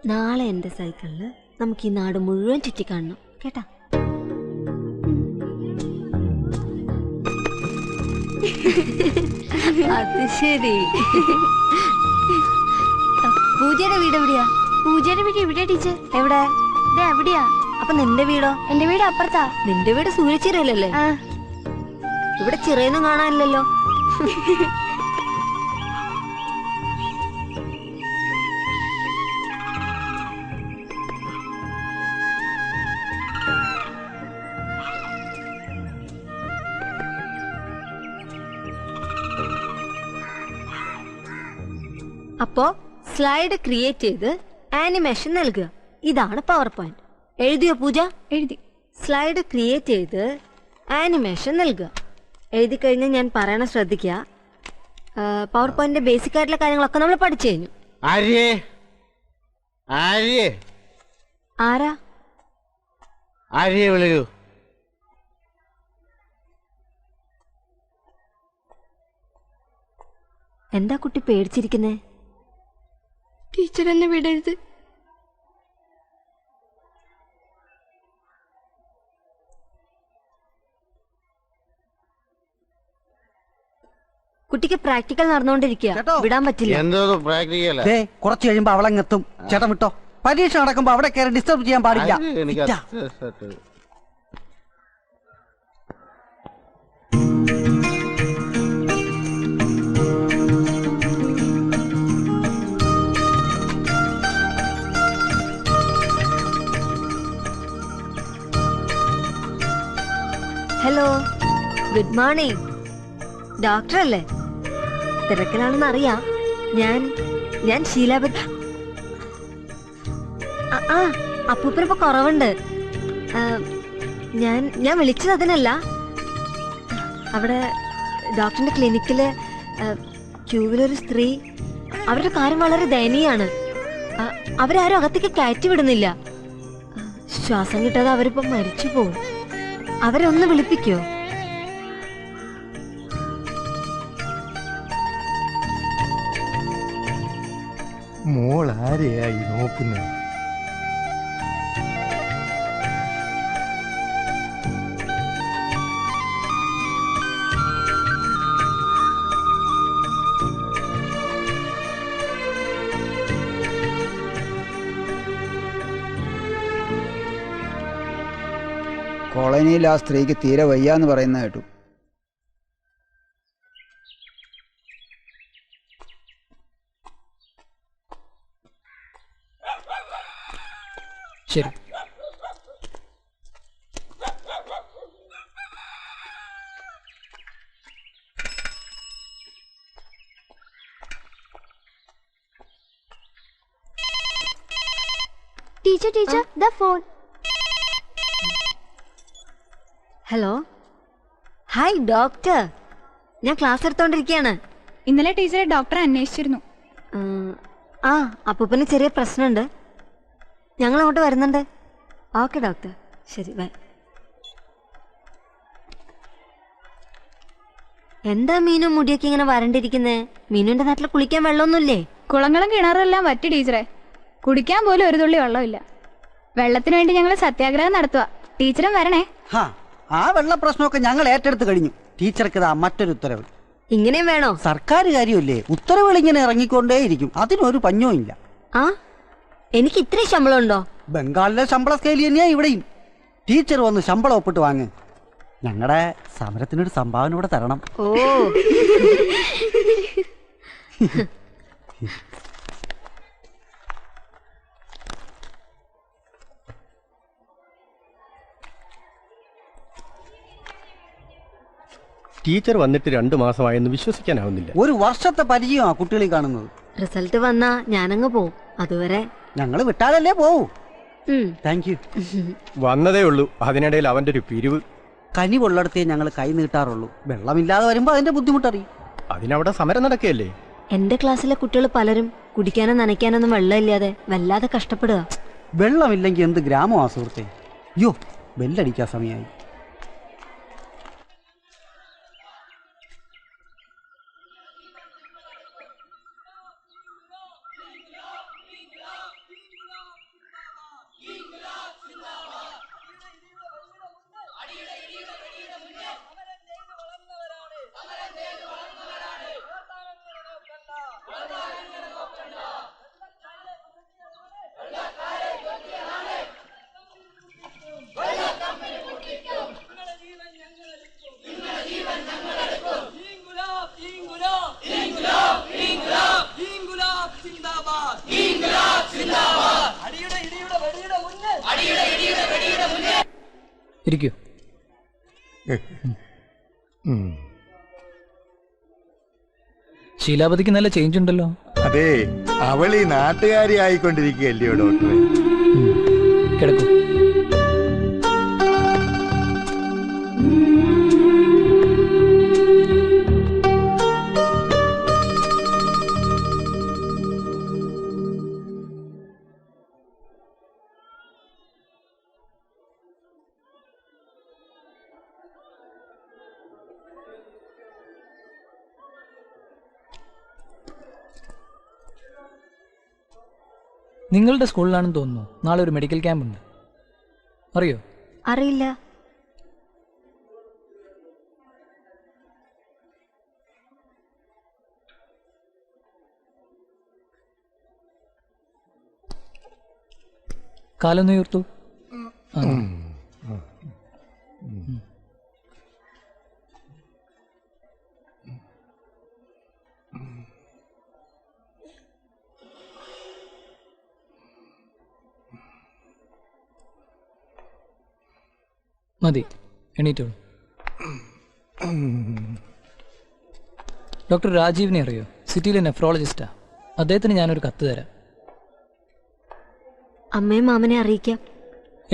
നാളെ എൻ്റെ സൈക്കിളിൽ നമുക്ക് ഈ നാട് മുഴുവൻ ചുറ്റിക്കാണണം കേട്ടാ. അത് ശരി. പൂജയുടെ വീട് എവിടെയാ? പൂജയുടെ വീട് എവിടെയാ ടീച്ചർ? എവിടെ? എവിടെയാ? അപ്പൊ നിന്റെ വീടോ? എന്റെ വീട് അപ്പുറത്താ. നിന്റെ വീട് സൂര്യച്ചിറയിലല്ലേ? ഇവിടെ ചിറയൊന്നും കാണാനില്ലല്ലോ. അപ്പോ സ്ലൈഡ് ക്രിയേറ്റ് ചെയ്ത് ആനിമേഷൻ നൽകുക. ഇതാണ് പവർ പോയിന്റ്. എഴുതിയോ പൂജ? എഴുതി. സ്ലൈഡ് ക്രിയേറ്റ് ചെയ്ത് ആനിമേഷൻ നൽകുക. എഴുതി കഴിഞ്ഞ് ഞാൻ പറയണ ശ്രദ്ധിക്കുക. പവർ പോയിന്റിന്റെ ബേസിക് ആയിട്ടുള്ള കാര്യങ്ങളൊക്കെ നമ്മൾ പഠിച്ചു കഴിഞ്ഞു. ആരാ? വിളിക്കൂ. എന്താ കുട്ടി പേടിച്ചിരിക്കുന്നേ? ടീച്ചർ എന്നെ വിടരുത്. കുട്ടിക്ക് പ്രാക്ടിക്കൽ നടന്നുകൊണ്ടിരിക്കുക, വിടാൻ പറ്റില്ല. കുറച്ച് കഴിയുമ്പോ അവളെങ്ങെത്തും. ചേട്ടൻ വിട്ടോ. പരീക്ഷ നടക്കുമ്പോ അവിടെ കയറി ഡിസ്റ്റർബ് ചെയ്യാൻ പാടില്ല. Hello, good morning. ഡോക്ടർ അല്ലേ? തിരക്കിലാണെന്ന് അറിയാം. ഞാൻ ശീലാബദ്ധ. അപ്പൂപ്പനിപ്പോ കുറവുണ്ട്. ഞാൻ വിളിച്ചത് അതിനല്ല. അവിടെ ഡോക്ടറിന്റെ ക്ലിനിക്കില് ക്യൂവിലൊരു സ്ത്രീ, അവരുടെ കാര്യം വളരെ ദയനീയാണ്. അവരാരും അകത്തേക്ക് കയറ്റി വിടുന്നില്ല. ശ്വാസം കിട്ടാതെ അവരിപ്പോ മരിച്ചു പോവും. അവരൊന്ന് വിളിപ്പിക്കോ? മോൾ ആരെയായി നോക്കുന്നത്? കോളനിയിൽ ആ സ്ത്രീക്ക് തീരെ വയ്യാന്ന് പറയുന്ന കേട്ടു. ശരി. Teacher the phone. Hello, hi doctor, ഞാൻ ക്ലാസ് എടുത്തോണ്ടിരിക്കുകയാണ്. ഇന്നലെ ടീച്ചറെ ഡോക്ടറെ അന്വേഷിച്ചിരുന്നു. ആ അപ്പൂപ്പന് ചെറിയ പ്രശ്നമുണ്ട്, ഞങ്ങൾ അങ്ങോട്ട് വരുന്നുണ്ട്. ഓക്കെ ഡോക്ടർ, ശരി ബൈ. എന്താ മീനു മുടിയൊക്കെ ഇങ്ങനെ വരണ്ടിരിക്കുന്നേ? മീനുവിന്റെ നാട്ടിൽ കുളിക്കാൻ വെള്ളമൊന്നുമില്ലേ? കുളങ്ങളും കിണറെല്ലാം വറ്റി ടീച്ചറെ, കുടിക്കാൻ പോലും ഒരു തുള്ളി വെള്ളമില്ല. വെള്ളത്തിന് വേണ്ടി ഞങ്ങൾ സത്യാഗ്രഹം നടത്തുക. ടീച്ചറും വരണേ. ആ വെള്ള പ്രശ്നമൊക്കെ ഞങ്ങൾ ഏറ്റെടുത്ത് കഴിഞ്ഞു. ടീച്ചർക്ക് ഇതാ മറ്റൊരു ഉത്തരവ്. ഇങ്ങനെയും വേണോ? സർക്കാർ കാര്യമല്ലേ, ഉത്തരവുകൾ ഇങ്ങനെ ഇറങ്ങിക്കൊണ്ടേയിരിക്കും, അതിനൊരു പഞ്ഞവും ഇല്ല. ആ എനിക്ക് ഇത്രയും ശമ്പളം ഉണ്ടോ? ബംഗാളിലെ ശമ്പള സ്കെയിൽ തന്നെയാ ഇവിടെയും. ടീച്ചർ വന്ന് ശമ്പളം ഒപ്പിട്ട് വാങ്ങ്. ഞങ്ങളുടെ സമരത്തിനൊരു സംഭാവന ഇവിടെ തരണം. ഓ ടീച്ചർ വന്നിട്ട് 2 മാസമായെന്ന് വിശ്വസിക്കാനാവുന്നില്ല. ഒരു വർഷത്തെ പരിചയമാണ് കുട്ടികളിൽ കാണുന്നത്. റിസൾട്ട് വന്നാ ഞാനങ്ങ് പോവും. അതുവരെ ഞങ്ങൾ വിട്ടാലല്ലേ പോവൂ. Thank you. വന്നതേ ഉള്ളൂ, അതിനിടയിൽ അവന്റെ ഒരു പിരിവ്. കനി കൊള്ളടത്തേ ഞങ്ങൾ കൈ നീട്ടാറുള്ളൂ. വെള്ളമില്ലാതെ വരുമ്പോ അതിന്റെ ബുദ്ധിമുട്ടറിയും. അതിനവിടെ സമരം നടക്കുകയല്ലേ. എന്റെ ക്ലാസ്സിലെ കുട്ടികൾ പലരും കുടിക്കാനോ നനയ്ക്കാനൊന്നും വെള്ളമില്ലാതെ വല്ലാതെ കഷ്ടപ്പെടുക. വെള്ളമില്ലെങ്കിൽ എന്ത് ഗ്രാമമാ സുഹൃത്തെ. അയ്യോ, ബെല്ലടിക്കാൻ സമയമായി. ഇരിക്കൂ. ശീലാപതിക്ക് നല്ല ചേഞ്ച് ഉണ്ടല്ലോ. അതെ, അവൾ ഈ നാട്ടുകാരി ആയിക്കൊണ്ടിരിക്കുകയല്ലയോ ഡോക്ടറെ. കിടക്കൂ. നിങ്ങളുടെ സ്കൂളിലാണെന്ന് തോന്നുന്നു നാളെ ഒരു മെഡിക്കൽ ക്യാമ്പ് ഉണ്ട്. അറിയോ? അറിയില്ല. കാലൊന്ന് ഉയർത്തു. മതി, എണീറ്റോളൂ. ഡോക്ടർ രാജീവിനെ അറിയോ? സിറ്റിയിലെ നെഫ്രോളജിസ്റ്റാ. അദ്ദേഹത്തിന് ഞാനൊരു കത്ത് തരാം. അമ്മയും മാമനെ അറിയിക്കാം.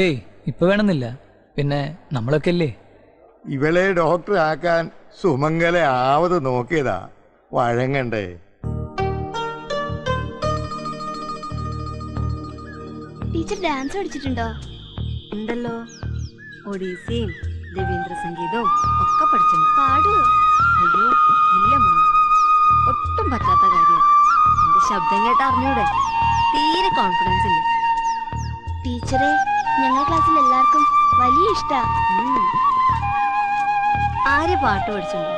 ഏയ് ഇപ്പൊ വേണമെന്നില്ല, പിന്നെ നമ്മളൊക്കെ അല്ലേ. ഇവളെ ഡോക്ടർ ആക്കാൻ സുമംഗലെ ആവത് നോക്കിയതാ, വഴങ്ങണ്ടേ. ടീച്ചർ ഡാൻസ് പഠിച്ചിട്ടുണ്ടോ? ഉണ്ടല്ലോ, ഒഡീസിയും രവീന്ദ്ര സംഗീതവും ഒക്കെ പഠിച്ചിട്ടുണ്ട്. പാടുവോ? അയ്യോ ഇല്ല മോളെ, ഒട്ടും പറ്റാത്ത കാര്യം. എന്റെ ശബ്ദം കേട്ട് അറിഞ്ഞൂടെ? തീരെ കോൺഫിഡൻസ് ഇല്ല. ടീച്ചറെ, ഞങ്ങളുടെ ക്ലാസ്സിൽ എല്ലാവർക്കും വലിയ ഇഷ്ടാ. ആര് പാട്ട് പഠിച്ചുണ്ടോ?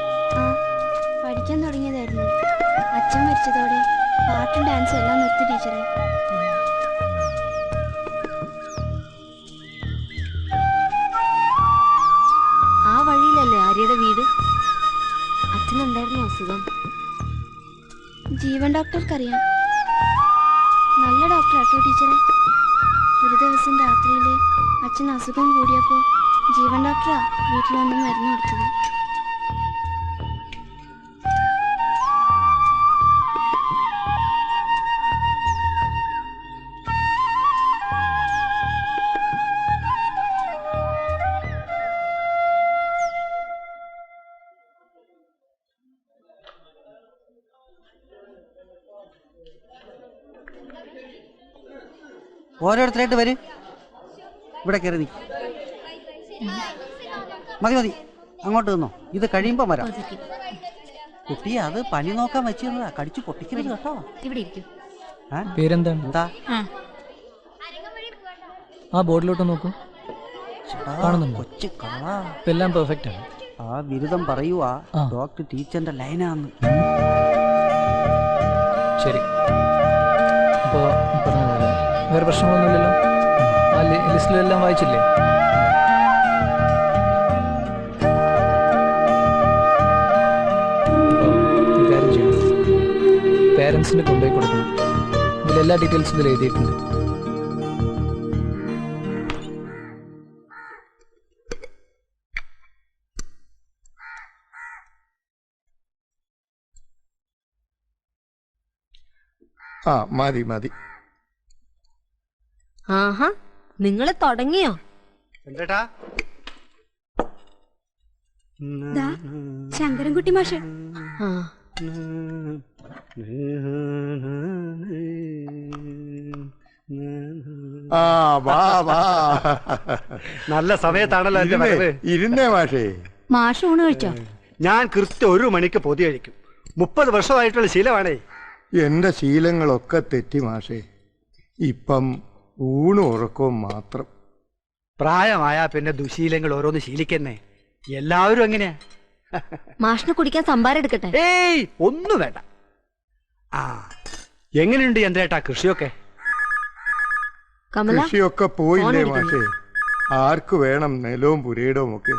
പഠിക്കാൻ തുടങ്ങിയതായിരുന്നു. അച്ഛൻ മരിച്ചതോടെ പാട്ടും ഡാൻസും എല്ലാം നിർത്തി ടീച്ചറെ. ആ വഴിയിലല്ലേ ആര്യയുടെ വീട്? അച്ഛനുണ്ടായിരുന്നു അസുഖം. ജീവൻ ഡോക്ടർക്കറിയാം. നല്ല ഡോക്ടറാട്ടോ ടീച്ചറെ. ഒരു ദിവസം രാത്രിയിൽ അച്ഛൻ അസുഖം കൂടിയപ്പോൾ ജീവൻ ഡോക്ടറാ വീട്ടിൽ വന്ന് മരുന്ന് കൊടുത്തത്. ഓരോരുത്തരായിട്ട് വരും. ഇവിടെ കയറി നീ. മതി മതി, അങ്ങോട്ട് നിന്നോ. ഇത് കഴിയുമ്പോ വരാം. കുട്ടി അത് പനി നോക്കാൻ വെച്ചിരുന്നതാ, കടിച്ചു പൊട്ടിക്കരുത് കേട്ടോ. ഇവിടെ ഇരിക്കും. പേരെന്താണ്? എന്താ? ആ ബോർഡിലോട്ട് നോക്കൂ. കാണുന്നുണ്ടോ? കൊച്ചു കളാ. ഇപ്പൊ എല്ലാം പെർഫെക്റ്റ് ആണ്. ആ ബിരുദം പറയുവാ ഡോക്ടർ ടീച്ചറിന്റെ ലൈനാന്ന്. ശരി, അപ്പോ പറഞ്ഞ വേറെ പ്രശ്നങ്ങളൊന്നുമില്ലല്ലോ? ആ ലിസ്റ്റിലെല്ലാം വായിച്ചില്ലേ? കാര്യം ചെയ്യണം, പേരൻസിന് കൊണ്ടുപോയി കൊടുക്കണം. ഇതിലെല്ലാ ഡീറ്റെയിൽസും ഇതിൽ എഴുതിയിട്ടുണ്ട്. ആ മതി മതി. ആഹാ, നിങ്ങള് തുടങ്ങിയോ? ശങ്കരൻകുട്ടി മാഷ്. ആ വാ വാ. നല്ല സമയത്താണല്ലോ എന്റെ വരവ്. ഇരുന്നേ മാഷേ. മാഷ് ഊണ് കഴിച്ചോ? ഞാൻ കൃത്യം 1 മണിക്ക് പൊതി കഴിക്കും. 30 വർഷമായിട്ടുള്ള ശീലമാണേ. എന്റെ ശീലങ്ങളൊക്കെ തെറ്റി മാഷേ. ഇപ്പം ഊണും ഉറക്കവും മാത്രം. പ്രായമായ പിന്നെ ദുശീലങ്ങൾ ഓരോന്ന് ശീലിക്കുന്നേ. എല്ലാവരും എങ്ങനെയാ? മാഷിന് കുടിക്കാൻ സംഭാരം എടുക്കട്ടെ? ഏയ്, ഒന്നും വേണ്ട. ആ, എങ്ങനെയുണ്ട് ചന്ദ്രേട്ടാ കൃഷിയൊക്കെ? കൃഷിയൊക്കെ പോയില്ലേ മാഷേ? ആർക്ക് വേണം നിലവും പുരയിടവും ഒക്കെ?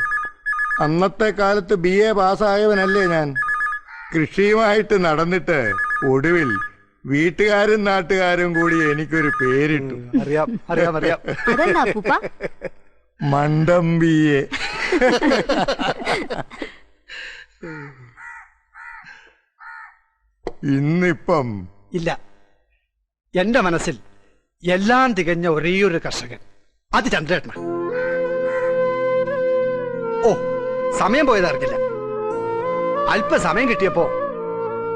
അന്നത്തെ കാലത്ത് BA പാസ്സായവനല്ലേ ഞാൻ. കൃഷിയുമായിട്ട് നടന്നിട്ട് ഒടുവിൽ വീട്ടുകാരും നാട്ടുകാരും കൂടി എനിക്കൊരു പേരിട്ടു. അറിയാം അറിയാം അറിയാം. മണ്ടം BA. ഇന്നിപ്പം ഇല്ല, എന്റെ മനസ്സിൽ എല്ലാം തികഞ്ഞ ഒരേയൊരു കർഷകൻ, അത് ചന്ദ്രേട്ടന. ഓ, സമയം പോയതറിഞ്ഞില്ല. അല്പസമയം കിട്ടിയപ്പോ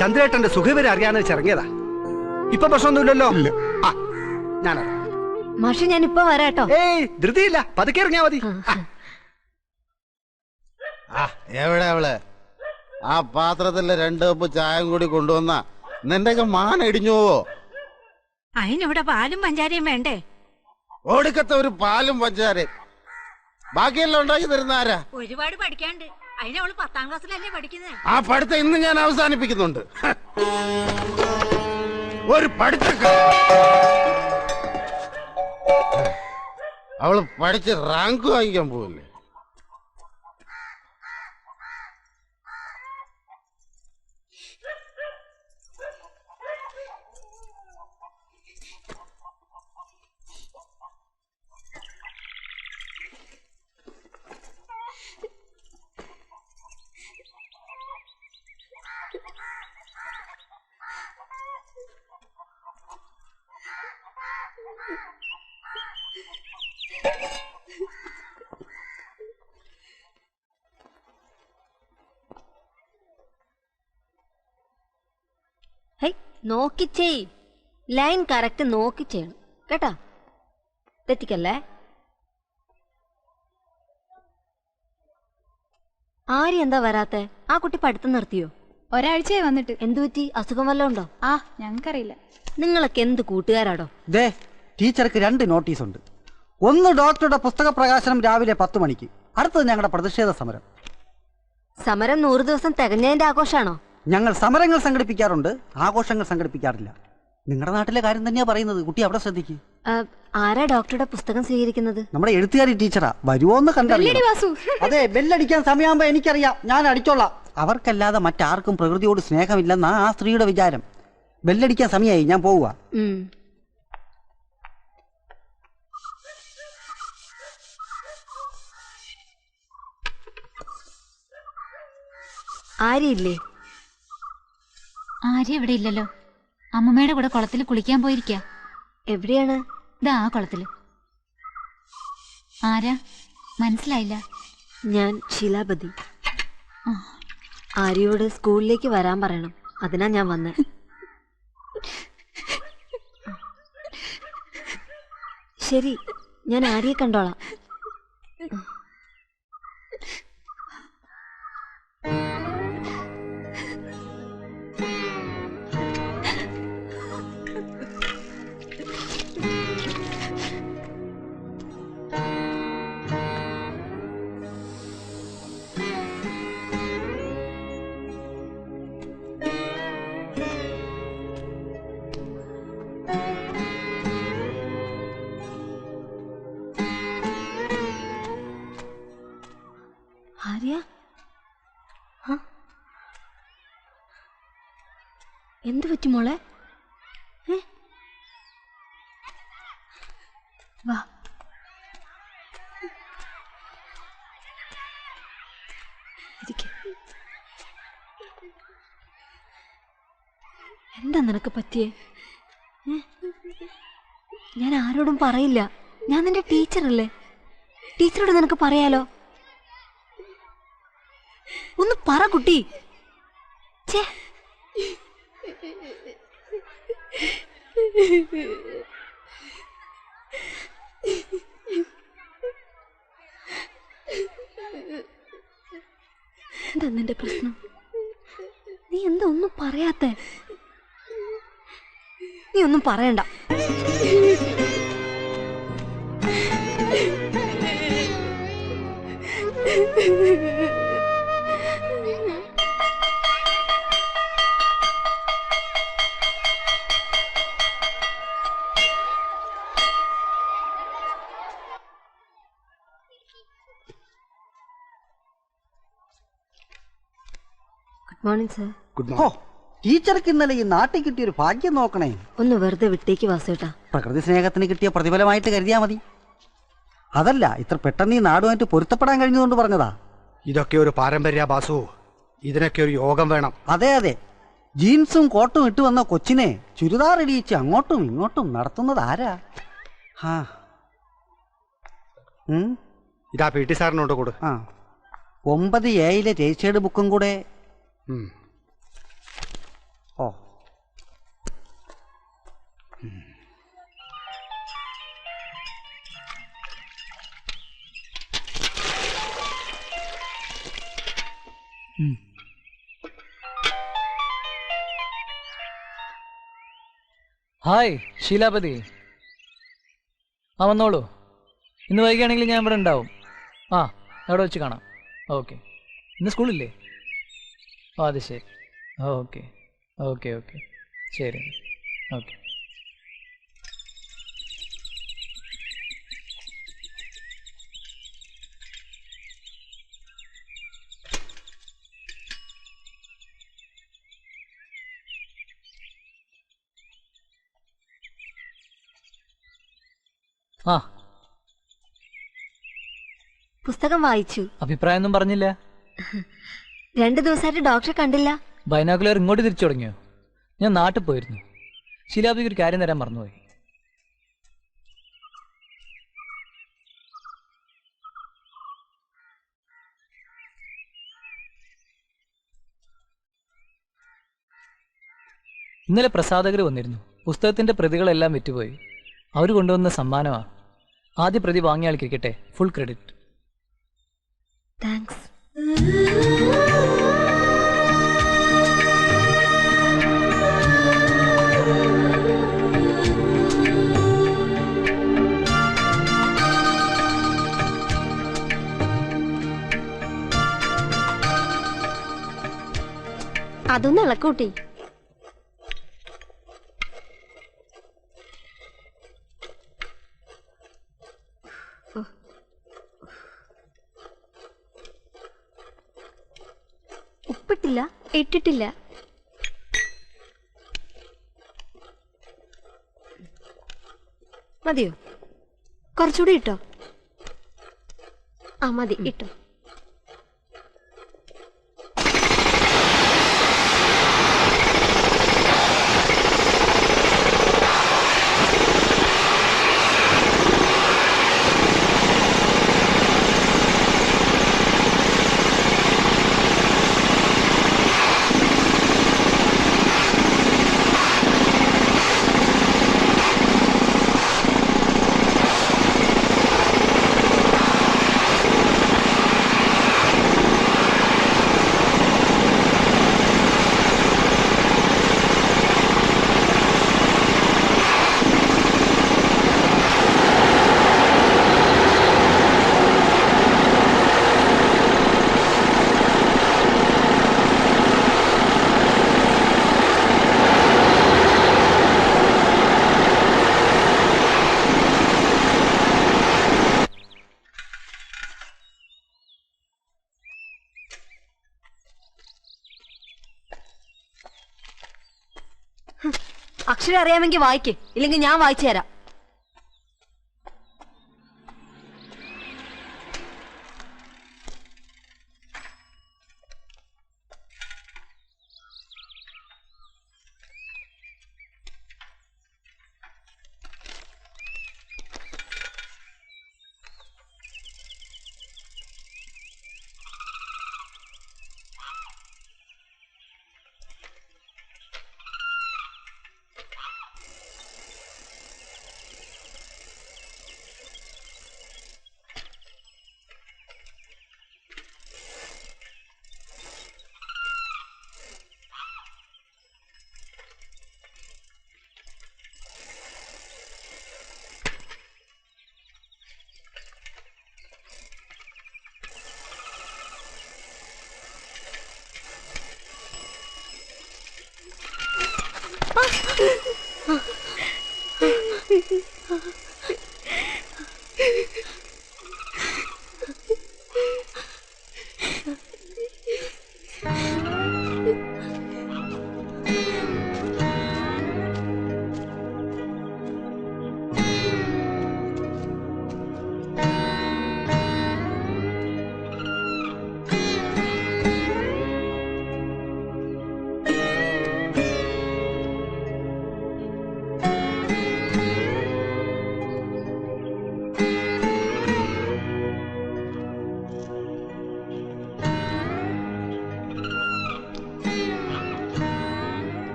ചന്ദ്രേട്ടന്റെ സുഖവിവരം അറിയാന്ന് വെച്ചിറങ്ങിയതാ. ഇപ്പൊ പ്രശ്നമൊന്നുമില്ലല്ലോ? ആ, ഞാനറിയാം മാഷെ, ഞാൻ ഇപ്പൊ വരാട്ടോ. ഏയ്, ധൃതിയില്ല, പതുക്കെ ഇറങ്ങിയാ മതി. എവിടെ അവള്? ആ പാത്രത്തിലെ 2 കപ്പ് ചായം കൂടി കൊണ്ടുവന്ന നിന്റെ മാന ഇടിഞ്ഞു പോവോ? അതിനിവിടെ പാലും പഞ്ചാരയും വേണ്ടേ? ഒടുക്കത്തെ ഒരു പാലും പഞ്ചാരയും. ബാക്കിയെല്ലാം ഉണ്ടാക്കി തരുന്ന ആരാ? ഒരുപാട് പഠിക്കാണ്ട്. അതിനവള് 10ാം ക്ലാസ്സിലല്ലേ പഠിക്കുന്നത്. ആ പഠിത്തം ഇന്ന് ഞാൻ അവസാനിപ്പിക്കുന്നുണ്ട്. ഒരു പഠിത്തക്കാർ അവള് പഠിച്ച് റാങ്ക് വാങ്ങിക്കാൻ പോവില്ലേ? നോക്കി ചെയ്. ലൈൻ കറക്റ്റ് നോക്കി ചെയ്യണം കേട്ടാ, തെറ്റിക്കല്ലേ. ആര്യ എന്താ വരാത്തെ? ആ കുട്ടി പഠിത്തം നിർത്തിയോ? ഒരാഴ്ചയായി വന്നിട്ട്. എന്തു പറ്റി? അസുഖം വല്ലതും ഉണ്ടോ? ആ ഞങ്ങൾക്കറിയില്ല. നിങ്ങളൊക്കെ എന്ത് കൂട്ടുകാരാടോ? ദേ ടീച്ചർക്ക് 2 നോട്ടീസ് ഉണ്ട്. ഒന്ന് ഡോക്ടറുടെ പുസ്തക പ്രകാശനം രാവിലെ 10 മണിക്ക്, അടുത്തത് ഞങ്ങളുടെ പ്രതിഷേധ സമരം. സമരം 100 ദിവസം തികഞ്ഞതിന്റെ ആഘോഷാണോ? ഞങ്ങൾ സമരങ്ങൾ സംഘടിപ്പിക്കാറുണ്ട്, ആഘോഷങ്ങൾ സംഘടിപ്പിക്കാറില്ല. നിങ്ങളുടെ നാട്ടിലെ കാര്യം തന്നെയാ പറയുന്നത്. കുട്ടി അവിടെ ശ്രദ്ധിക്കും. ആരാ ഡോക്ടറുടെ പുസ്തകം സ്വീകരിക്കുന്നത്? നമ്മുടെ എഴുത്തുകാരി ടീച്ചറാ. വരുമോന്ന് കണ്ടറിയാം. അതെ, ബെല്ലടിക്കാൻ സമയമാകുമ്പോ എനിക്കറിയാം, ഞാൻ അടിച്ചോളാം. അവർക്കല്ലാതെ മറ്റാർക്കും പ്രകൃതിയോട് സ്നേഹമില്ലെന്നാ ആ സ്ത്രീയുടെ വിചാരം. ബെല്ലടിക്കാൻ സമയമായി, ഞാൻ പോവുക. ആര്യയില്ലേ? ആര്യ ഇവിടെ ഇല്ലല്ലോ. അമ്മമ്മയുടെ കൂടെ കുളത്തിൽ കുളിക്കാൻ പോയിരിക്ക. എവിടെയാണ്? ഇതാ ആ കുളത്തില്. ആരാ? മനസ്സിലായില്ല. ഞാൻ ശീലാപതി. ആര്യയോട് സ്കൂളിലേക്ക് വരാൻ പറയണം, അതിനാ ഞാൻ വന്നേ. ശരി, ഞാൻ ആര്യയെ കണ്ടോളാം. ആര്യ, എന്തു പറ്റി മോളെ? വാ. എന്താ നിനക്ക് പറ്റിയേ? ഞാൻ ആരോടും പറയില്ല. ഞാൻ നിന്റെ ടീച്ചറല്ലേ. ടീച്ചറോട് നിനക്ക് പറയാലോ. ഒന്ന് പറ കുട്ടി. എന്താ നിന്റെ പ്രശ്നം? നീ എന്താ ഒന്നും പറയാത്തെ? നീ ഒന്നും പറയണ്ട. Good morning sir. Good morning. ടീച്ചർക്ക് ഇന്നലെ ഈ നാട്ടിൽ കിട്ടിയൊരു ഭാഗ്യം നോക്കണേ. ഒന്ന് വെറുതെ വിട്ടേക്ക് വാസുട്ടാ. പ്രകൃതി സ്നേഹത്തിന് കിട്ടിയ പ്രതിഫലമായിട്ട് കരുതിയാ മതി. അതല്ല, ഇത്ര പെട്ടെന്ന് ഈ നാടുമായിട്ട് പൊരുത്തപ്പെടാൻ കഴിഞ്ഞതുകൊണ്ട് പറഞ്ഞതാ. ഇതൊക്കെ ഒരു പാരമ്പര്യ ബാസു. ഇതിനൊക്കെ ഒരു യോഗം വേണം. അതെ അതെ, ജീൻസും കോട്ടും ഇട്ട് വന്ന കൊച്ചിനെ ചുരിദാർ ഇടിയിച്ച് അങ്ങോട്ടും ഇങ്ങോട്ടും നടത്തുന്നത് ആരാ? ഇതാ പി ടി സാറിനോട് കൊടു. 9A രജിസ്റ്റേർഡ് ബുക്കും കൂടെ. ഓ, ഹായ് ശീലാപതി. വന്നോളൂ. ഇന്ന് വൈകിയാണെങ്കിൽ ഞാൻ ഇവിടെ ഉണ്ടാവും. അവിടെ വെച്ച് കാണാം. ഓക്കെ. ഇന്ന് സ്കൂളില്ലേ? അത് ശരി. ഓക്കെ ഓക്കെ ഓക്കെ ശരി. ഓക്കെ. പുസ്തകം വായിച്ചു. അഭിപ്രായമൊന്നും പറഞ്ഞില്ല. 2 ദിവസമായിട്ട് ഡോക്ടറെ കണ്ടില്ല. ബൈനോക്കുലർ ഇങ്ങോട്ട് തിരിച്ചു തുടങ്ങിയോ? ഞാൻ നാട്ടിൽ പോയിരുന്നു. ശീലാബിക്ക് ഒരു കാര്യം തരാൻ മറന്നുപോയി. ഇന്നലെ പ്രസാധകർ വന്നിരുന്നു. പുസ്തകത്തിന്റെ പ്രതികളെല്ലാം വിറ്റുപോയി. അവർ കൊണ്ടുവന്ന സമ്മാനമാണ്. ആദ്യ പ്രതി വാങ്ങിയ ആൾക്കിരിക്കട്ടെ ഫുൾ ക്രെഡിറ്റ്. താങ്ക്സ്. അതൊന്ന് ഇളക്കൂട്ടി. ഉപ്പിട്ടില്ല? ഇട്ടിട്ടില്ല. മതിയോ? കുറച്ചുകൂടി ഇട്ടോ. ആ മതി, ഇട്ടോ. അക്ഷരം അറിയാമെങ്കിൽ വായിക്ക്, ഇല്ലെങ്കിൽ ഞാൻ വായിച്ചു തരാം.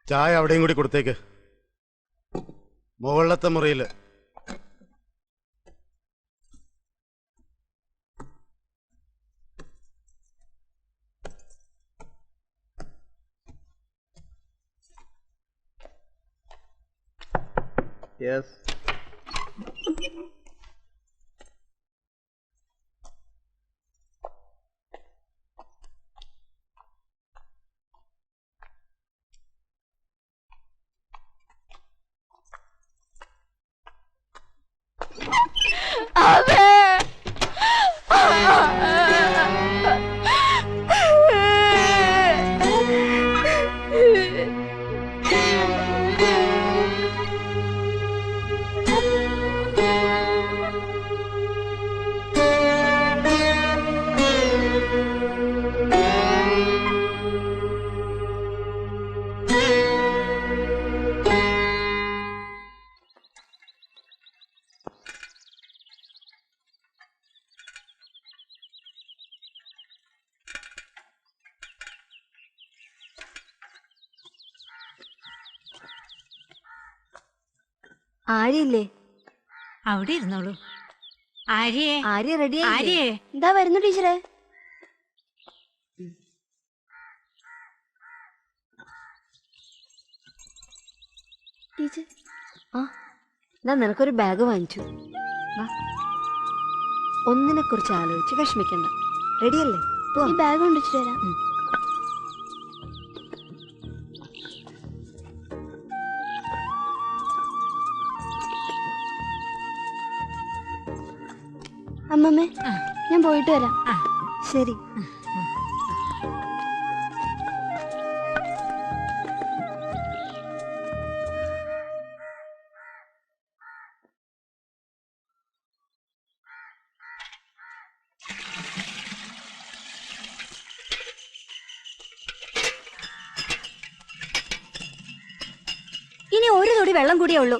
ചായ അവിടെയും കൂടി കൊടുത്തേക്ക്, മുകളിലത്തെ മുറിയില്. യെസ്. ആര്യല്ലേ? അവിടെ ഇരുന്നോളൂ. ആര്യേ, ആര്യ റെഡി ആര്യേ. എന്താ വരുന്നു ടീച്ചറെ? ആ, നിനക്കൊരു ബാഗ് വാങ്ങിച്ചു. വാ. ഒന്നിനെ കുറിച്ച് ആലോചിച്ച് വിഷമിക്കണ്ട. റെഡിയല്ലേ? ഈ ബാഗ് കൊണ്ടുവച്ചിട്ട് വരാം. അമ്മമ്മേ, ഞാൻ പോയിട്ട് വരാം. ശരി. ഇനി ഒരു തൊടി വെള്ളം കൂടിയേ ഉള്ളൂ.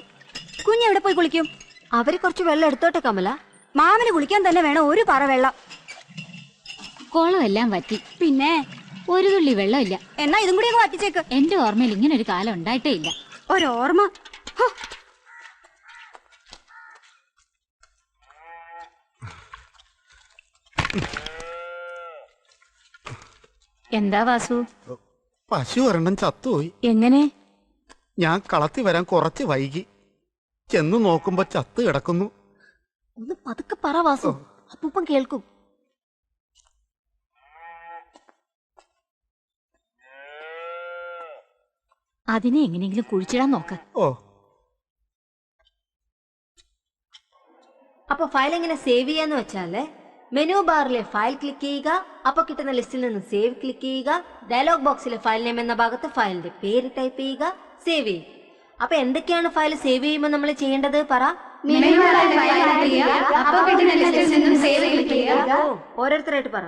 കുഞ്ഞെവിടെ പോയി കുളിക്കും? അവര് കുറച്ച് വെള്ളം എടുത്തോട്ടെ കമല. മാമന് കുളിക്കാൻ തന്നെ വേണം ഒരു പറ വെള്ളം. കുളമെല്ലാം വറ്റി, പിന്നെ ഒരു തുള്ളി വെള്ളമില്ല. എന്നാ ഇതും കൂടി അങ്ങ് വറ്റിച്ചേക്ക്. എന്റെ ഓർമ്മയിൽ ഇങ്ങനെ ഒരു കാലം ഉണ്ടായിട്ടേ ഇല്ല. ഒരോർമ്മ. എന്താ വാസു? പശു ഒരെണ്ണം ചത്തുപോയി. എങ്ങനെ? ഞാൻ കളത്തി വരാൻ കുറച്ച് വൈകി. ചെന്ന് നോക്കുമ്പോ ചത്ത് കിടക്കുന്നു. ഒന്ന് പതുക്കെ പറ വാസു, അപ്പൂപ്പൻ കേൾക്കും. അതിനെ എങ്ങനെയെങ്കിലും കുഴിച്ചിടാൻ നോക്ക്. ഓ. അപ്പൊ ഫയൽ എങ്ങനെ സേവ് ചെയ്യാന്ന് വെച്ചാല് മെനു ബാറിലെ ഫയൽ ക്ലിക്ക് ചെയ്യുക. അപ്പൊ കിട്ടുന്ന ലിസ്റ്റിൽ നിന്ന് സേവ് ക്ലിക്ക് ചെയ്യുക. ഡയലോഗ് ബോക്സിലെ ഫയൽ നെയിം എന്ന ഭാഗത്ത് ഫയലിന്റെ പേര് ടൈപ്പ് ചെയ്യുക. സേവ് ചെയ്യും. അപ്പൊ എന്തൊക്കെയാണ് ഫയൽ സേവ് ചെയ്യുമ്പോൾ നമ്മൾ ചെയ്യേണ്ടത് പറ. ഓരോരുത്തരായിട്ട് പറ.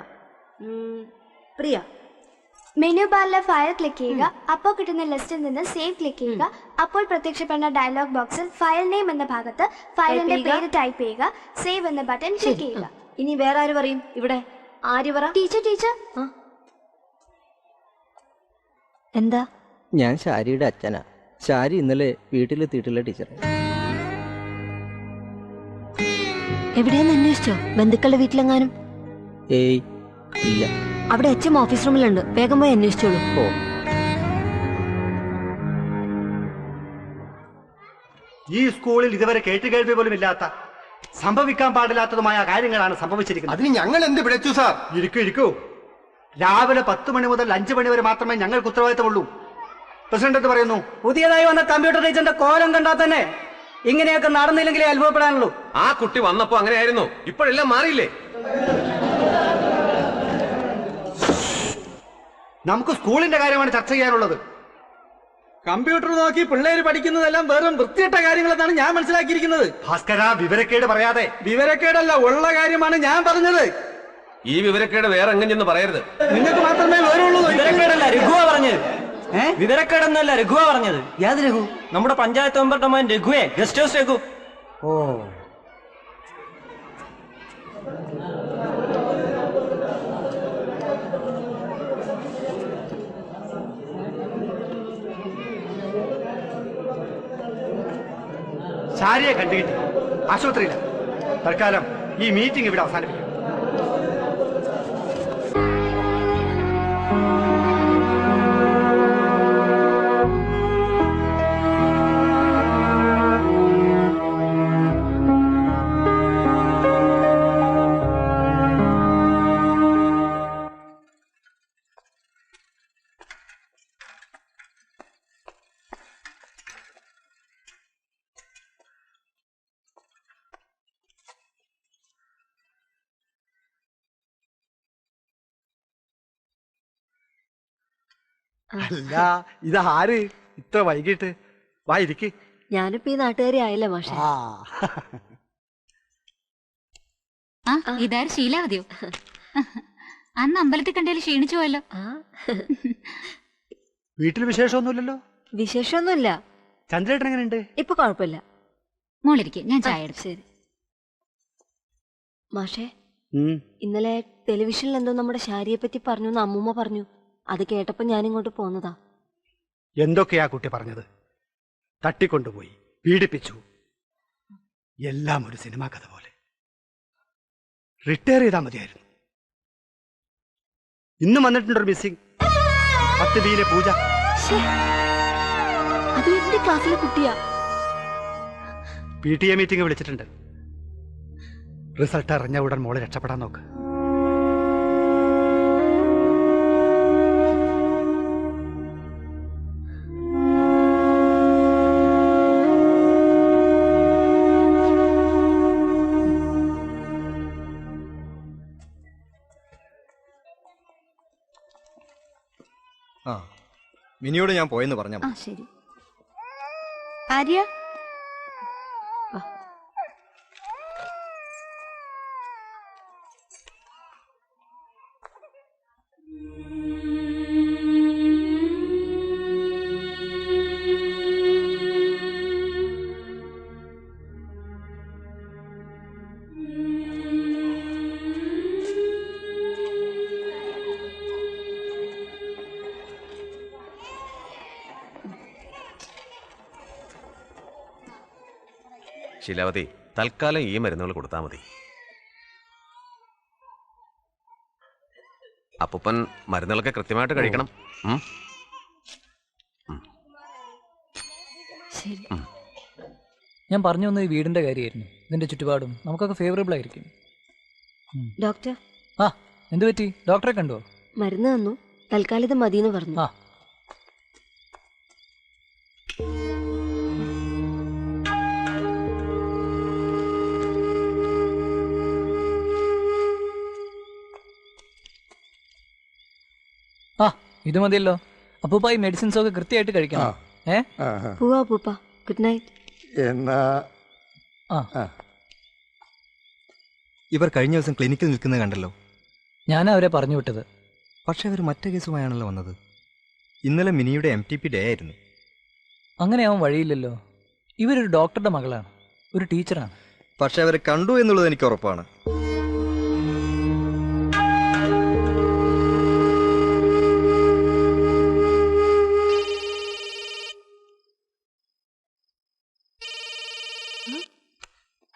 പ്രിയ. മെനു ബാറിലെ ഫയൽ ക്ലിക്ക് ചെയ്യുക. അപ്പോൾ കിട്ടുന്ന ലിസ്റ്റിൽ നിന്ന് സേവ് ക്ലിക്ക് ചെയ്യുക. അപ്പോൾ പ്രത്യക്ഷപ്പെടുന്ന ഡയലോഗ് ബോക്സിൽ ഫയൽ നെയിം എന്ന ഭാഗത്ത് ഫയലിന്റെ പേര് ടൈപ്പ് ചെയ്യുക. സേവ് എന്ന ബട്ടൺ ക്ലിക്ക് ചെയ്യുക. ഇനി വേറെ ആര് പറയും? ഇവിടെ ആര് പറ? ടീച്ചർ. എന്താ? ഞാൻ ശാരിയുടെ അച്ഛനാ. ശാരി ഇന്നലെ വീട്ടിലെത്തിയിട്ടില്ല ടീച്ചറെ. എവിടെയെന്ന് അന്വേഷിച്ചോ? ബന്ധുക്കളുടെ വീട്ടിലെങ്ങാനും? ഏയ് ഇല്ല. അവിടെ അച്ഛൻ ഓഫീസ് റൂമിലുണ്ട്. വേഗം പോയി അന്വേഷിച്ചോളൂ. ഓ. ഈ സ്കൂളിൽ ഇതുവരെ കേട്ടുകേൾവി പോലും ഇല്ലാത്ത, സംഭവിക്കാൻ പാടില്ലാത്തതുമായ കാര്യങ്ങളാണ് സംഭവിച്ചിരിക്കുന്നത്. അതിന് ഞങ്ങൾ എന്ത് പിഴച്ചു സാർ? ഇരിക്കൂ. രാവിലെ 10 മണി മുതൽ 5 മണി വരെ മാത്രമേ ഞങ്ങൾക്ക് ഉത്തരവാദിത്തമുള്ളൂ. പ്രസിഡന്റ് എന്ത് പറയുന്നു? പുതിയതായി വന്ന കമ്പ്യൂട്ടർ ടീച്ചറിന്റെ കോലം കണ്ടാൽ തന്നെ ഇങ്ങനെയൊക്കെ നടന്നില്ലെങ്കിലേ അനുഭവപ്പെടാനുള്ളൂ. ആ കുട്ടി വന്നപ്പോ അങ്ങനെയായിരുന്നു, ഇപ്പോഴെല്ലാം മാറിയില്ലേ? നമുക്ക് സ്കൂളിന്റെ കാര്യമാണ് ചർച്ച ചെയ്യാനുള്ളത്. കമ്പ്യൂട്ടർ നോക്കി പിള്ളേര് പഠിക്കുന്നതെല്ലാം വെറും വൃത്തിയിട്ട കാര്യങ്ങളെന്നാണ് ഞാൻ മനസ്സിലാക്കിയിരിക്കുന്നത്. ഭാസ്കര, വിവരക്കേട് പറയാതെ. വിവരക്കേടല്ല, ഉള്ള കാര്യമാണ് ഞാൻ പറഞ്ഞത്. ഈ വിവരക്കേട് വേറെ എങ്ങനെ ചെന്ന് പറയരുത്. നിങ്ങൾക്ക് മാത്രമേ വേറുള്ളൂ. വിവരക്കേടല്ല, രഘുവാ പറഞ്ഞത്. വിവരക്കേടൊന്നല്ല, രഘുവാ പറഞ്ഞത്. യാത് രഘു? നമ്മുടെ പഞ്ചായത്ത് മെമ്പറുടെ മകൻ രഘുവേ, ഗസ്റ്റ് ഹൗസ് രഘു. ഓ. ശാരിയെ കണ്ടുകിട്ടി. ആശുപത്രിയില്ല. തൽക്കാലം ഈ മീറ്റിംഗ് ഇവിടെ അവസാനിപ്പിക്കും. അല്ല, ഇത് ആര് ഇത്ര വൈകിട്ട്? വാ, ഇരിക്ക്. ഞാനിപ്പോ ഈ നാട്ടുകാരി ആയല്ലേ മാഷെ. ഇതാര് ശീലാവതിയോ? അന്ന് അമ്പലത്തിൽ കണ്ടതിൽ ക്ഷീണിച്ചു പോയല്ലോ. വീട്ടിൽ വിശേഷമൊന്നുമില്ലല്ലോ? വിശേഷമൊന്നുമില്ല. ചന്ദ്രേട്ടൻ എങ്ങനെയുണ്ട്? ഇപ്പൊ കുഴപ്പമില്ല. മോളിരിക്കെ, ഞാൻ ചായ എടുത്തു. ശരി മാഷെ. ഇന്നലെ ടെലിവിഷനിൽ എന്തോ നമ്മുടെ ശാരിയെ പറ്റി പറഞ്ഞു എന്ന് അമ്മൂമ്മ പറഞ്ഞു. അത് കേട്ടപ്പോ ഞാനിങ്ങോട്ട് പോന്നതാ. എന്തൊക്കെയാ കുട്ടി പറഞ്ഞത്? തട്ടിക്കൊണ്ടുപോയി, പീഡിപ്പിച്ചു. എല്ലാം ഒരു സിനിമാ കഥ പോലെ. റിട്ടയർ ചെയ്താൽ മതിയായിരുന്നു. ഇന്നും വന്നിട്ടുണ്ടൊരു മിസ്സിംഗ്. 10 ബിയിലെ പൂജ. അത് എന്റെ ക്ലാസ്സിലെ കുട്ടിയാ. PTA മീറ്റിംഗ് വിളിച്ചിട്ടുണ്ട്. റിസൾട്ട് അറിഞ്ഞ ഉടൻ മോളെ രക്ഷപ്പെടാൻ നോക്ക്. ആ മിനിയോട് ഞാൻ പോയെന്ന് പറഞ്ഞാ മതി. ശരി. ആര്യ ശീലാവതി, തൽക്കാലം ഈ മരുന്നുകൾ കൊടുത്താൽ മതി. അപ്പൂപ്പൻ മരുന്നുകളൊക്കെ കൃത്യമായിട്ട് കഴിക്കണം. ഞാൻ പറഞ്ഞു വന്നത് ഈ വീടിന്റെ കാര്യമായിരുന്നു. ഇതിന്റെ ചുറ്റുപാടും നമുക്കൊക്കെ ഫേവറബിൾ ആയിരിക്കും. ഡോക്ടർ, ആ എന്ത് പറ്റി? ഡോക്ടറെ കണ്ടോ? മരുന്ന് തന്നു, തൽക്കാലം ഇത് മതിയെന്ന് പറഞ്ഞു. ആ ആ ഇത് മതിയല്ലോ. അപ്പൂപ്പ ഈ മെഡിസിൻസ് ഒക്കെ കൃത്യമായിട്ട് കഴിക്കണം. പോവാ അപ്പൂപ്പ, ഗുഡ് നൈറ്റ്. എന്നാ ഇവർ കഴിഞ്ഞ ദിവസം ക്ലിനിക്കിൽ നിൽക്കുന്നത് കണ്ടല്ലോ. ഞാനാ അവരെ പറഞ്ഞു വിട്ടത്. പക്ഷെ അവർ മറ്റേ കേസുമായാണല്ലോ വന്നത്. ഇന്നലെ മിനിയുടെ MTP ഡേ ആയിരുന്നു. അങ്ങനെ ആവാൻ വഴിയില്ലല്ലോ. ഇവരൊരു ഡോക്ടറുടെ മകളാണ്, ഒരു ടീച്ചറാണ്. പക്ഷെ അവരെ കണ്ടു എന്നുള്ളത് എനിക്ക് ഉറപ്പാണ്.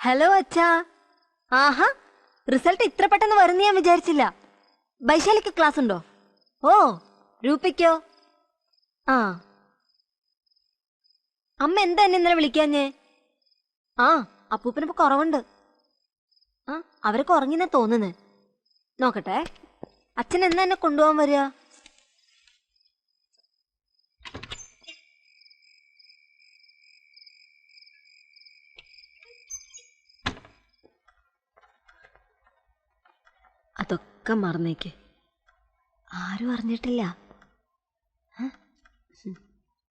ഹലോ അച്ഛാ. ആഹാ, റിസൾട്ട് ഇത്ര പെട്ടെന്ന് വരുന്ന ഞാൻ വിചാരിച്ചില്ല. വൈശാലിക്ക് ക്ലാസ് ഉണ്ടോ? ഓ, രൂപയ്ക്കോ? ആ, അമ്മ എന്താ എന്നെ ഇന്നലെ വിളിക്കാഞ്ഞേ? ആ, അപ്പൂപ്പനിപ്പോ കുറവുണ്ട്. ആ, അവരൊക്കെ ഉറങ്ങിന്നാ തോന്നുന്നേ. നോക്കട്ടെ, അച്ഛൻ എന്നാ എന്നെ കൊണ്ടുപോകാൻ വരിക? അതൊക്കെ മറന്നേക്ക്, ആരും അറിഞ്ഞിട്ടില്ല.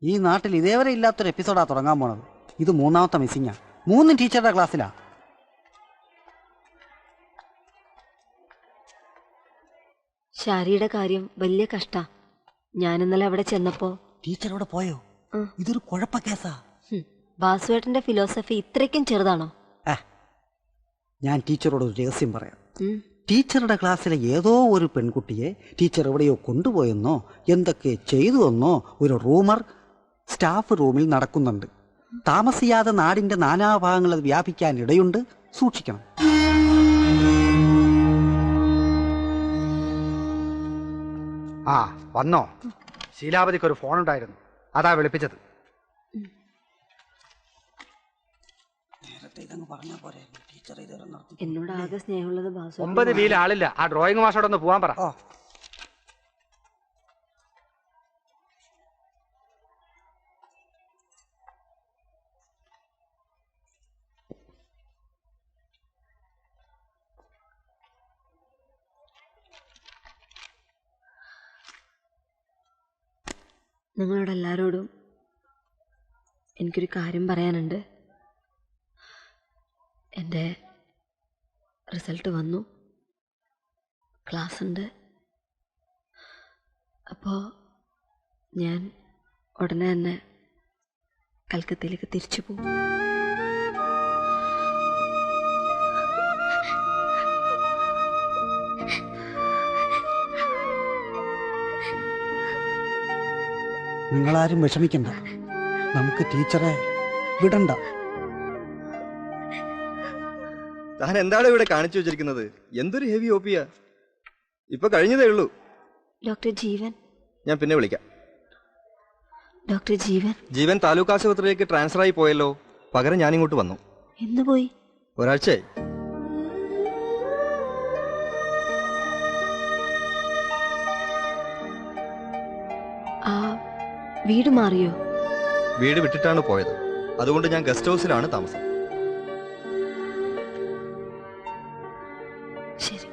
ഈ നാട്ടിൽ ഇതേവരെ ഇല്ലാത്തൊരു എപ്പിസോഡാ തുടങ്ങാൻ പോണത്. ഇത് 3ാമത്തെ മിസ്സിങ്ങാ. 3 ടീച്ചറുടെ ക്ലാസ്സിലാ. ഷാരിയുടെ കാര്യം വലിയ കഷ്ടാ. ഞാൻ ഇന്നലെ അവിടെ ചെന്നപ്പോ. ടീച്ചർ അവിടെ പോയോ? ഇതൊരു കുഴപ്പ കേസാ. ബാസുവേട്ടന്റെ ഫിലോസഫി ഇത്രയ്ക്കും ചെറുതാണോ? ഞാൻ ടീച്ചറോട് ഒരു രഹസ്യം പറയാം. ടീച്ചറുടെ ക്ലാസ്സിലെ ഏതോ ഒരു പെൺകുട്ടിയെ ടീച്ചർ എവിടെയോ കൊണ്ടുപോയെന്നോ എന്തൊക്കെ ചെയ്തു എന്നോ ഒരു റൂമർ സ്റ്റാഫ് റൂമിൽ നടക്കുന്നുണ്ട്. താമസിയാതെ നാടിന്റെ നാനാഭാഗങ്ങൾ അത് വ്യാപിക്കാൻ ഇടയുണ്ട്. സൂക്ഷിക്കണം. ആ വന്നോ? ശീലാവതിക്ക് ഒരു ഫോൺ ഉണ്ടായിരുന്നു, അതാ വിളിപ്പിച്ചത്. എന്നോട് ആകെ സ്നേഹമുള്ളത് ബാസു. 9 വീൽ ആളില്ല. ആ ഡ്രോയിങ് മാഷോടൊന്ന് പോവാൻ പറ. നിങ്ങളോട് എല്ലാവരോടും എനിക്കൊരു കാര്യം പറയാനുണ്ട്. എൻ്റെ റിസൾട്ട് വന്നു, ക്ലാസ് ഉണ്ട്. അപ്പോൾ ഞാൻ ഉടനെ തന്നെ കൽക്കത്തയിലേക്ക് തിരിച്ചു പോകും. നിങ്ങളാരും വിഷമിക്കണ്ട. നമുക്ക് ടീച്ചറെ വിടണ്ട. താൻ എന്താണ് ഇവിടെ കാണിച്ചു വെച്ചിരിക്കുന്നത്? എന്തൊരു ഹെവി ഓപ്പിയാ. ഇപ്പൊ കഴിഞ്ഞതേ ഉള്ളൂ. ഡോക്ടർ ജീവൻ. ഞാൻ പിന്നെ വിളിക്കാം. ഡോക്ടർ ജീവൻ. ജീവൻ താലൂക്ക് ആശുപത്രിയിലേക്ക് ട്രാൻസ്ഫർ ആയി പോയല്ലോ. പകരം ഞാനിങ്ങോട്ട് വന്നു. എന്ന് പോയി? ഒരാഴ്ചയായി. വീട് മാറിയോ? വീട് വിട്ടിട്ടാണ് പോയത്. അതുകൊണ്ട് ഞാൻ ഗസ്റ്റ് ഹൗസിലാണ് താമസം. ശരി.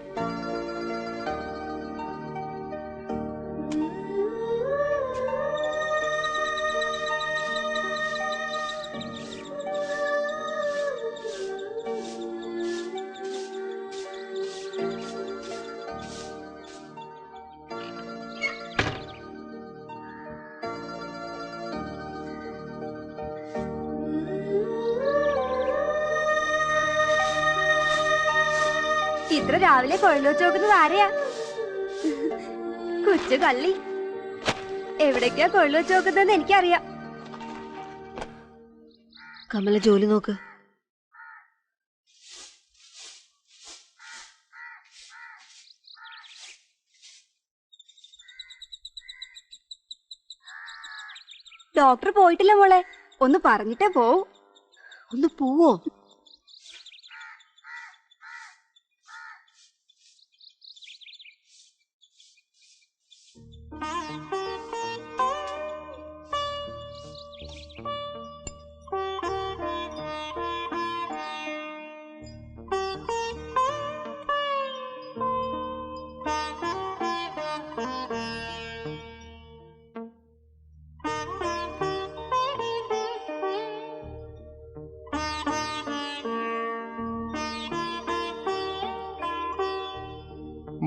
ഇത്ര രാവിലെ കൊഴലു വെച്ച് നോക്കുന്നത് ആരെയാ? കൊച്ചു കള്ളി. എവിടേക്കാ കൊഴലു വെച്ച് നോക്കുന്നതെന്ന് എനിക്കറിയാം. കമല ജോലി നോക്ക്. ഡോക്ടർ പോയിട്ടില്ല മോളെ. ഒന്ന് പറഞ്ഞിട്ടേ പോവൂ. ഒന്ന് പോവോ?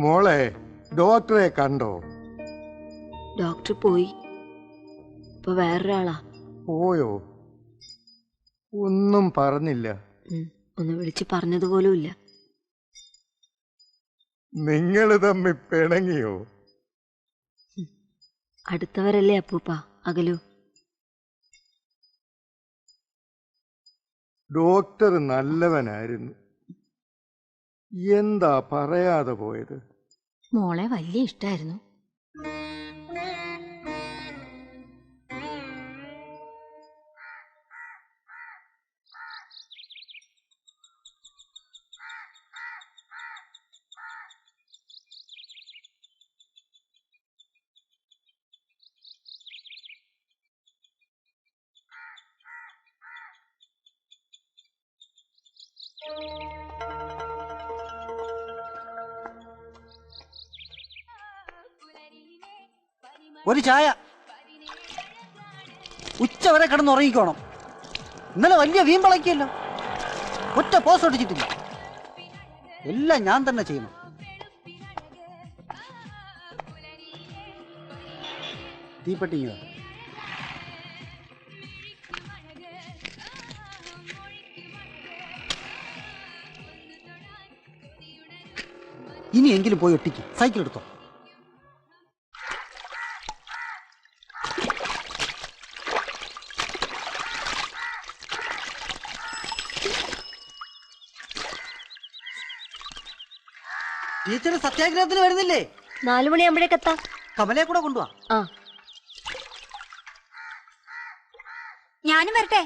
മോളെ ഡോക്ടറെ കണ്ടോ? ഡോക്ടർ പോയി. ഇപ്പൊ വേറൊരാളാ. പോയോ? ഒന്നും പറഞ്ഞില്ല. ഒന്ന് വിളിച്ച് പറഞ്ഞതുപോലും ഇല്ല. നിങ്ങൾ തമ്മിൽ പിണങ്ങിയോ? അടുത്തവരല്ലേ അപ്പൂപ്പ, അകലു. ഡോക്ടർ നല്ലവനായിരുന്നു. എന്താ പറയാതെ പോയത്? മോളെ വലിയ ഇഷ്ടായിരുന്നു. ഒരു ചായ. ഉച്ച വരെ കിടന്നുറങ്ങിക്കോണം. ഇന്നലെ വലിയ വീമ്പളക്കിയല്ലോ. ഒറ്റ പോസ് ഒടിച്ചിട്ടില്ല. എല്ലാം ഞാൻ തന്നെ ചെയ്യണം. തീപ്പെട്ടിങ്ങ ഇനിയെങ്കിലും പോയി ഒട്ടിക്ക്. സൈക്കിൾ എടുത്തോ. ടീച്ചർ സത്യാഗ്രഹത്തിന് വരുന്നില്ലേ? 4 മണിയാകുമ്പോഴേക്ക് എത്താം. കമലയെ കൂടെ കൊണ്ടുപോവാ. ആ, ഞാനും വരട്ടെ.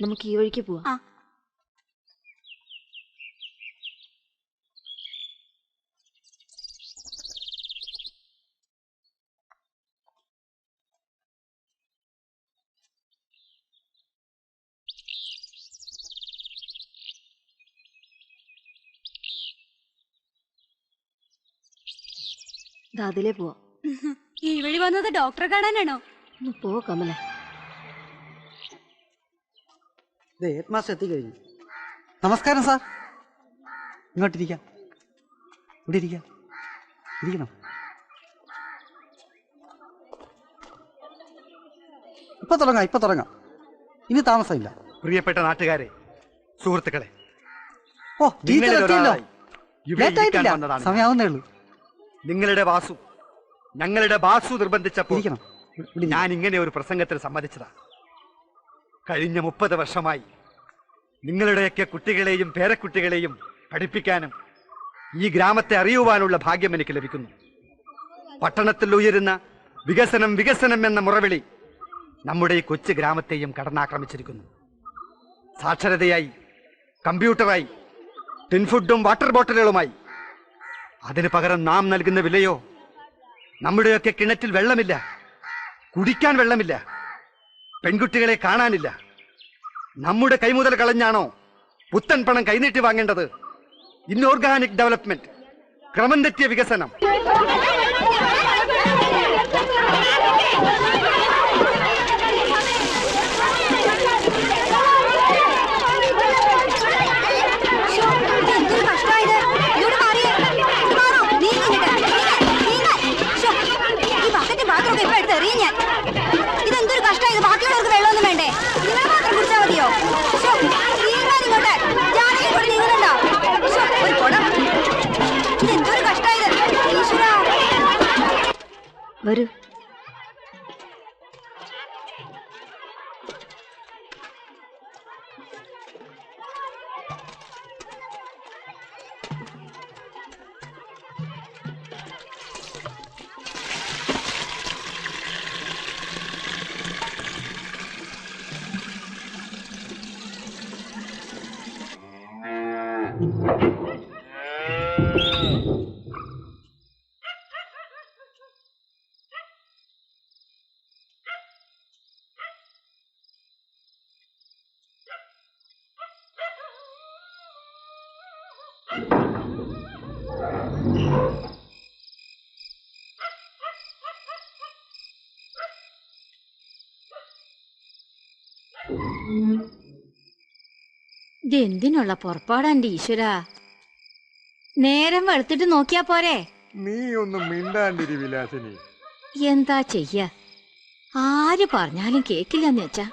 നമുക്ക് ഈ വഴിക്ക് പോവാം. അതിലേ പോവാം. ഈ വഴി വന്നത് ഡോക്ടറെ കാണാനാണോ? ഒന്ന് പോ കമല. ഹെഡ് മാസ്റ്റർ എത്തിക്കഴിഞ്ഞു. നമസ്കാരം സാർ. ഇങ്ങോട്ടിരിക്കാം. ഇവിടെ ഇരിക്കാം. ഇരിക്കണം. ഇപ്പൊ തുടങ്ങാം. ഇനി താമസമില്ല. പ്രിയപ്പെട്ട നാട്ടുകാരെ, സുഹൃത്തുക്കളെ, ഓ ടീച്ചർ എത്തിയല്ലോ. ഇവിടെ ലേറ്റ് ആയിട്ടില്ല. ഇരിക്കാൻ വന്നതാണ്. സമയാവുന്നേ ഉള്ളൂ. ഞങ്ങളുടെ ബാസു നിർബന്ധിച്ചപ്പോൾ ഞാൻ ഇങ്ങനെ ഒരു പ്രസംഗത്തിൽ സമ്മതിച്ചതാ. കഴിഞ്ഞ 30 വർഷമായി നിങ്ങളുടെയൊക്കെ കുട്ടികളെയും പേരക്കുട്ടികളെയും പഠിപ്പിക്കാനും ഈ ഗ്രാമത്തെ അറിയുവാനുള്ള ഭാഗ്യം എനിക്ക് ലഭിക്കുന്നു. പട്ടണത്തിൽ ഉയരുന്ന വികസനം വികസനം എന്ന മുറവിളി നമ്മുടെ ഈ കൊച്ചു ഗ്രാമത്തെയും കടന്നാക്രമിച്ചിരിക്കുന്നു. സാക്ഷരതയായി, കമ്പ്യൂട്ടറായി, ടിൻഫുഡും വാട്ടർ ബോട്ടിലുകളുമായി. അതിനു പകരം നാം നൽകുന്ന വിലയോ നമ്മുടെയൊക്കെ കിണറ്റിൽ വെള്ളമില്ല, കുടിക്കാൻ വെള്ളമില്ല, പെൺകുട്ടികളെ കാണാനില്ല. നമ്മുടെ കൈമുതൽ കളഞ്ഞാണോ പുത്തൻ പണം കൈനീട്ടി വാങ്ങേണ്ടത്? ഇൻഓർഗാനിക് ഡെവലപ്മെന്റ്, ക്രമം തെറ്റിയ വികസനം. ഇതെന്തൊരു കഷ്ടം! ഇത് ബാക്കിയുള്ളവർക്ക് വെള്ളമൊന്നും വേണ്ടേ? നിങ്ങൾ മാത്രം കുടിച്ചാൽ മതിയോ? നീങ്ങുന്നുണ്ടോ? ഇതെന്തൊരു കഷ്ടമായത്! ഈശ്വരാ, വരൂ. ഇതെന്തിനുള്ള പുറപ്പാടാൻ്റെ ഈശ്വര? നേരം വെളുത്തിട്ട് നോക്കിയാ പോരെ? നീ ഒന്നും മിണ്ടാണ്ടിരി വിലാസിനി. എന്താ ചെയ്യ? ആര് പറഞ്ഞാലും കേക്കില്ലെന്ന് വെച്ചാ.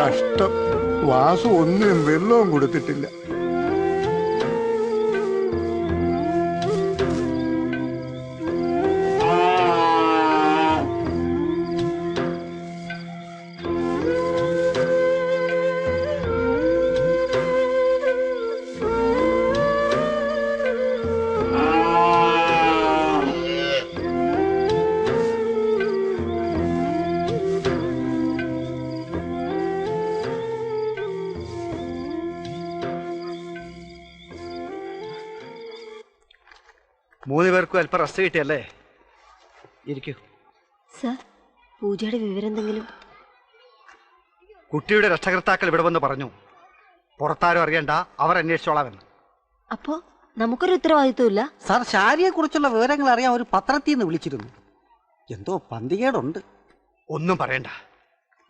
കഷ്ടം, വാസു ഒന്നിനും വെള്ളവും കൊടുത്തിട്ടില്ല. മൂന്ന് പേർക്കും അല്പം റെസ്റ്റ് കിട്ടിയല്ലേ? ഇരിക്കൂ. സർ, പൂജയുടെ വിവരം എന്തെങ്കിലും? കുട്ടിയുടെ രക്ഷകർത്താക്കൾ ഇവിടെ വന്ന് പറഞ്ഞു, പുറത്താരും അറിയണ്ട, അവർ അന്വേഷിച്ചോളാമെന്ന്. അപ്പോ നമുക്കൊരു ഉത്തരവാദിത്വമില്ല? സാർ, ശാരിയെ കുറിച്ചുള്ള വിവരങ്ങൾ അറിയാൻ ഒരു പത്രത്തിൽ നിന്ന് വിളിച്ചിരുന്നു. എന്തോ പന്തികേടുണ്ട്. ഒന്നും പറയണ്ട,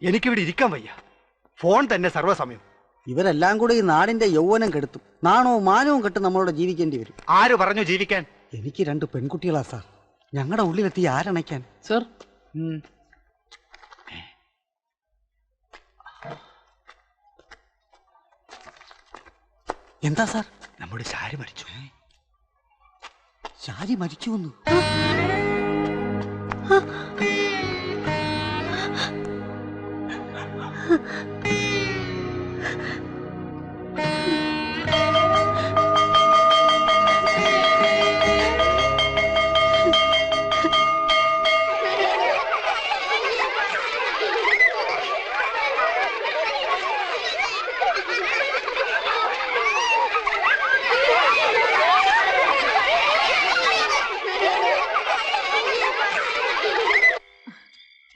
എനിക്കിവിടെ ഇരിക്കാൻ വയ്യ. ഫോൺ തന്നെ സർവ്വസമയം. ഇവരെല്ലാം കൂടി ഈ നാടിന്റെ യൗവനം കെടുത്തും. നാണവും മാനവും കെട്ട് നമ്മളോട് ജീവിക്കേണ്ടി വരും. ആര് പറഞ്ഞു ജീവിക്കാൻ? എനിക്ക് 2 പെൺകുട്ടികളാ സാർ. ഞങ്ങളുടെ ഉള്ളിലെത്തി ആരണയ്ക്കാൻ? സാർ, എന്താ സാർ? നമ്മുടെ ശാരി മരിച്ചു. ശാരി മരിച്ചു എന്ന്?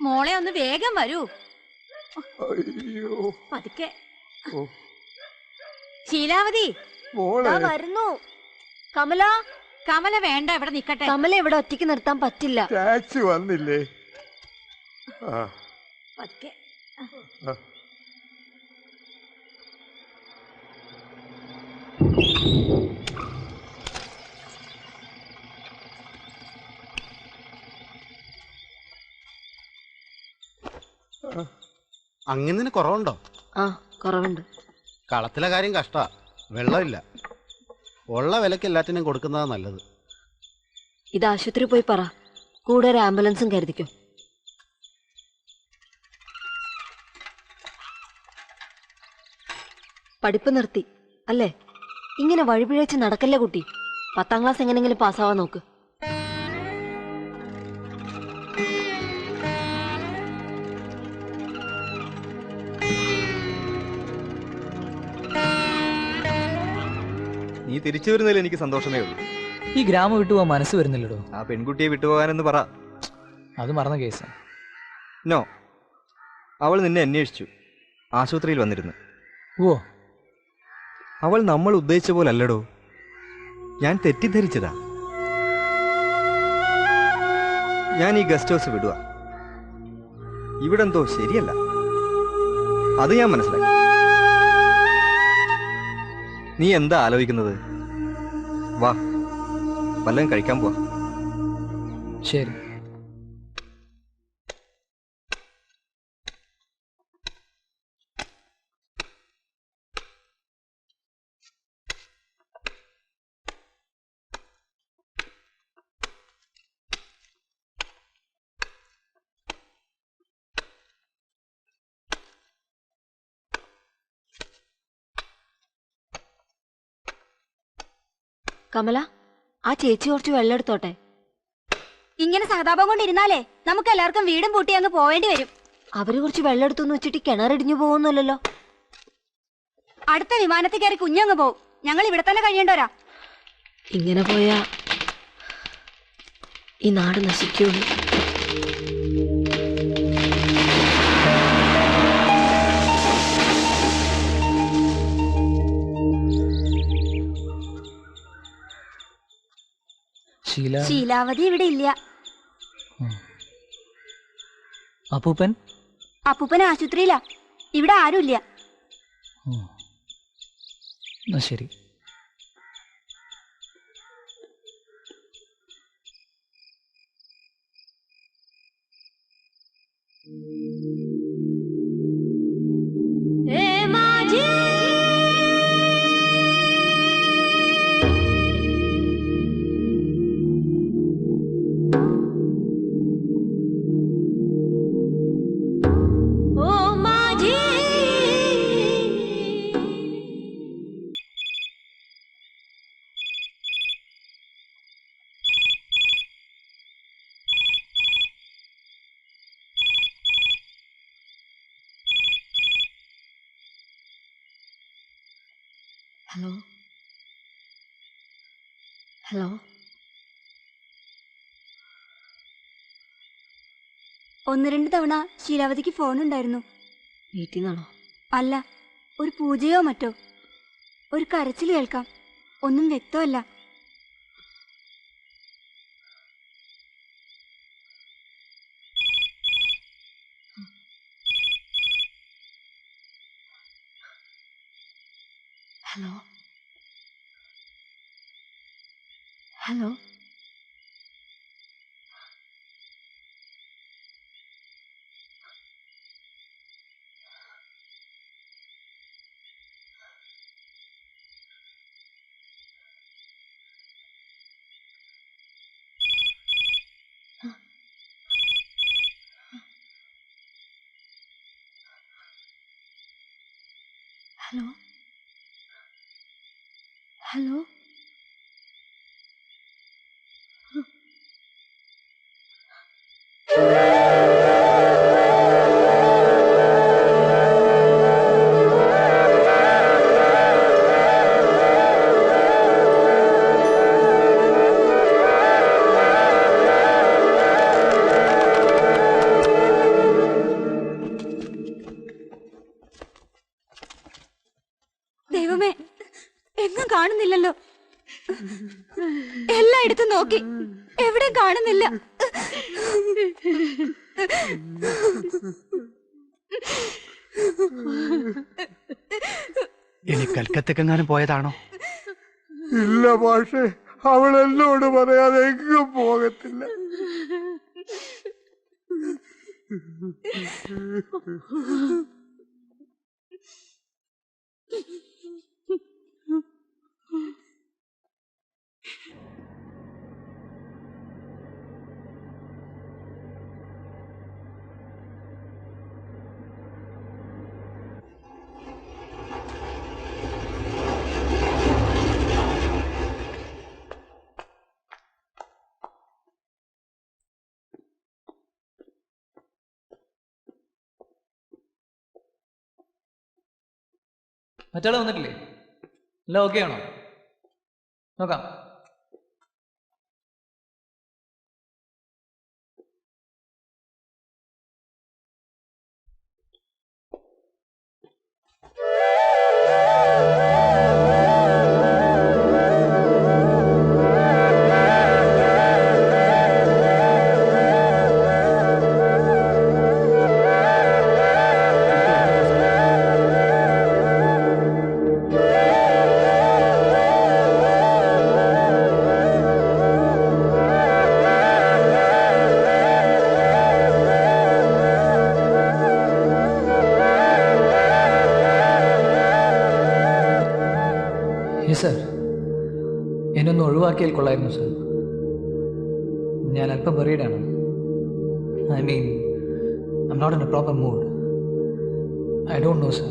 മോളെ ഒന്ന് വേഗം വരൂ. അയ്യോ, പതുക്കെ. ശീലാവതി വരുന്നു. കമല, കമല വേണ്ട, ഇവിടെ നിക്കട്ടെ. കമല ഇവിടെ ഒറ്റയ്ക്ക് നിർത്താൻ പറ്റില്ല. ടാക്സി വന്നില്ലേ? പതുക്കെ. അങ്ങനെ കുറവുണ്ടോ? ആ, കുറവുണ്ട്. കളത്തിലെ കാര്യം കഷ്ടാ, വെള്ളമില്ല. ഉള്ള വിലക്ക് എല്ലാറ്റിനും കൊടുക്കുന്നതാ നല്ലത്. ഇത് ആശുപത്രി പോയി പറ. കൂടെ ഒരു ആംബുലൻസും കരുതിക്കോ. പഠിപ്പ് നിർത്തി അല്ലേ? ഇങ്ങനെ വഴിപിഴച്ച് നടക്കല്ലേ കുട്ടി. 10ാം ക്ലാസ് എങ്ങനെങ്കിലും പാസ്സാവാൻ നോക്ക്. നീ തിരിച്ചു വരുന്നതിൽ എനിക്ക് സന്തോഷമേ ഉള്ളൂ. ഈ ഗ്രാമം വിട്ടുപോകാൻ മനസ്സ് വരുന്നില്ലടോ. ആ പെൺകുട്ടിയെ വിട്ടുപോകാനെന്ന് പറ. അത് മറന്ന കേസാ. നോ, അവൾ നിന്നെ അന്വേഷിച്ചു, ആശുപത്രിയിൽ വന്നിരുന്നു. ഓ, അവൾ നമ്മൾ ഉദ്ദേശിച്ച പോലെ അല്ലടോ. ഞാൻ തെറ്റിദ്ധരിച്ചതാ. ഞാൻ ഈ ഗസ്റ്റ് ഹൗസ് വിടുക. ഇവിടെന്തോ ശരിയല്ല, അത് ഞാൻ മനസ്സിലാക്കി. നീ എന്താ ആലോചിക്കുന്നത്? വാ, വല്ലതും കഴിക്കാൻ പോവാ. ശരി. കമല, ആ ചേച്ചി കുറച്ച് വെള്ളം എടുത്തോട്ടെ. ഇങ്ങനെ സഹതാപം കൊണ്ടിരുന്നാലേ നമുക്ക് എല്ലാവർക്കും വീടും പൂട്ടി അങ്ങ് പോവേണ്ടി വരും. അവര് കുറച്ച് വെള്ളം എടുത്തു വെച്ചിട്ട് കിണറിടിഞ്ഞു പോകുന്നില്ലല്ലോ. അടുത്ത വിമാനത്തിൽ കയറി കുഞ്ഞങ്ങ് പോവും. ഞങ്ങൾ ഇവിടെ തന്നെ കഴിയേണ്ടവരാ. ഇങ്ങനെ പോയാ ഈ നാട് നശിക്കുള്ളൂ. ശീലാവതി ഇവിടെ ഇല്ല. അപ്പൂപ്പൻ? അപ്പൂപ്പൻ ആശുപത്രിയിലാ. ഇവിടെ ആരുമില്ല. ശരി. Hello hello. 1-2 തവണ ശീലാവതിക്ക് ഫോൺ ഉണ്ടായിരുന്നു. വീട്ടിൽ നിന്നാണോ? അല്ല, ഒരു പൂജയോ മറ്റോ. ഒരു കരച്ചിൽ കേൾക്കാം. ഒന്നും വ്യക്തമല്ല. Hello hello. Hello hello. ദൈവമേ, എങ്ങും കാണുന്നില്ലല്ലോ. എല്ലായിടത്തും നോക്കി, എവിടെ കാണുന്നില്ല. ഇനി കൽക്കത്തക്കെങ്ങാനും പോയതാണോ? ഇല്ല പക്ഷേ, അവൾ എന്നോട് പറയാതെ എങ്ങും പോകത്തില്ല. മറ്റാൾ വന്നിട്ടില്ലേ? എല്ലാം ഓക്കെ ആണോ? നോക്കാം. സർ, എന്നൊന്ന് ഒഴിവാക്കിയാൽ കൊള്ളായിരുന്നു സർ. ഞാൻ അല്പം വെറീഡാണ്. I mean, I'm not in a proper mood. I don't know sir.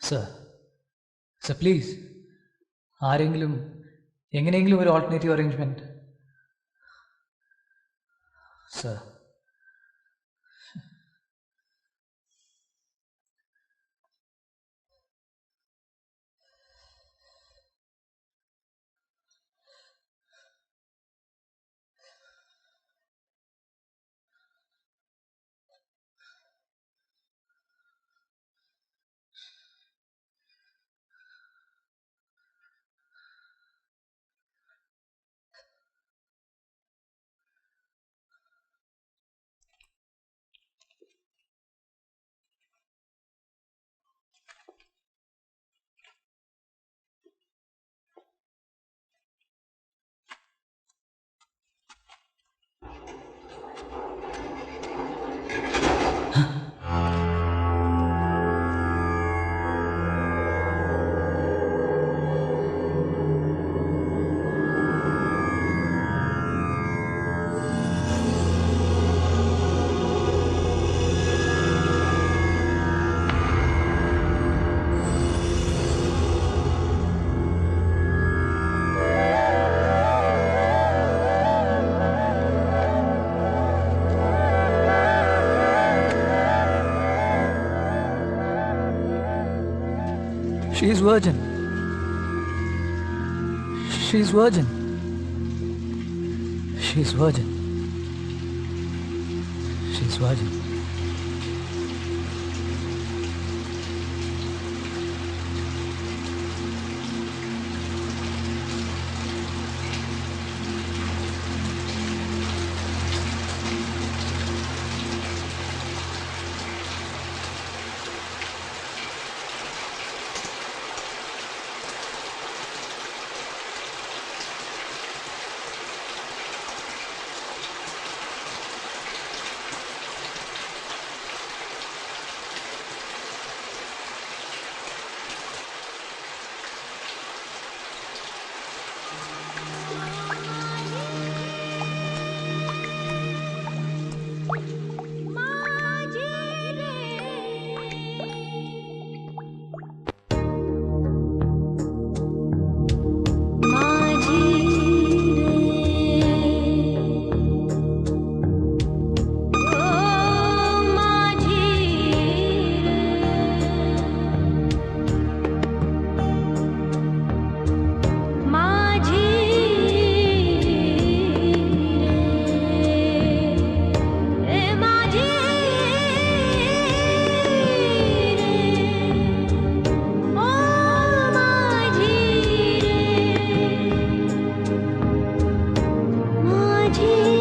Sir, sir please, ആരെങ്കിലും എങ്ങനെയെങ്കിലും ഒരു alternative arrangement sir. She is virgin. She is virgin. She is virgin. She is virgin. मुझे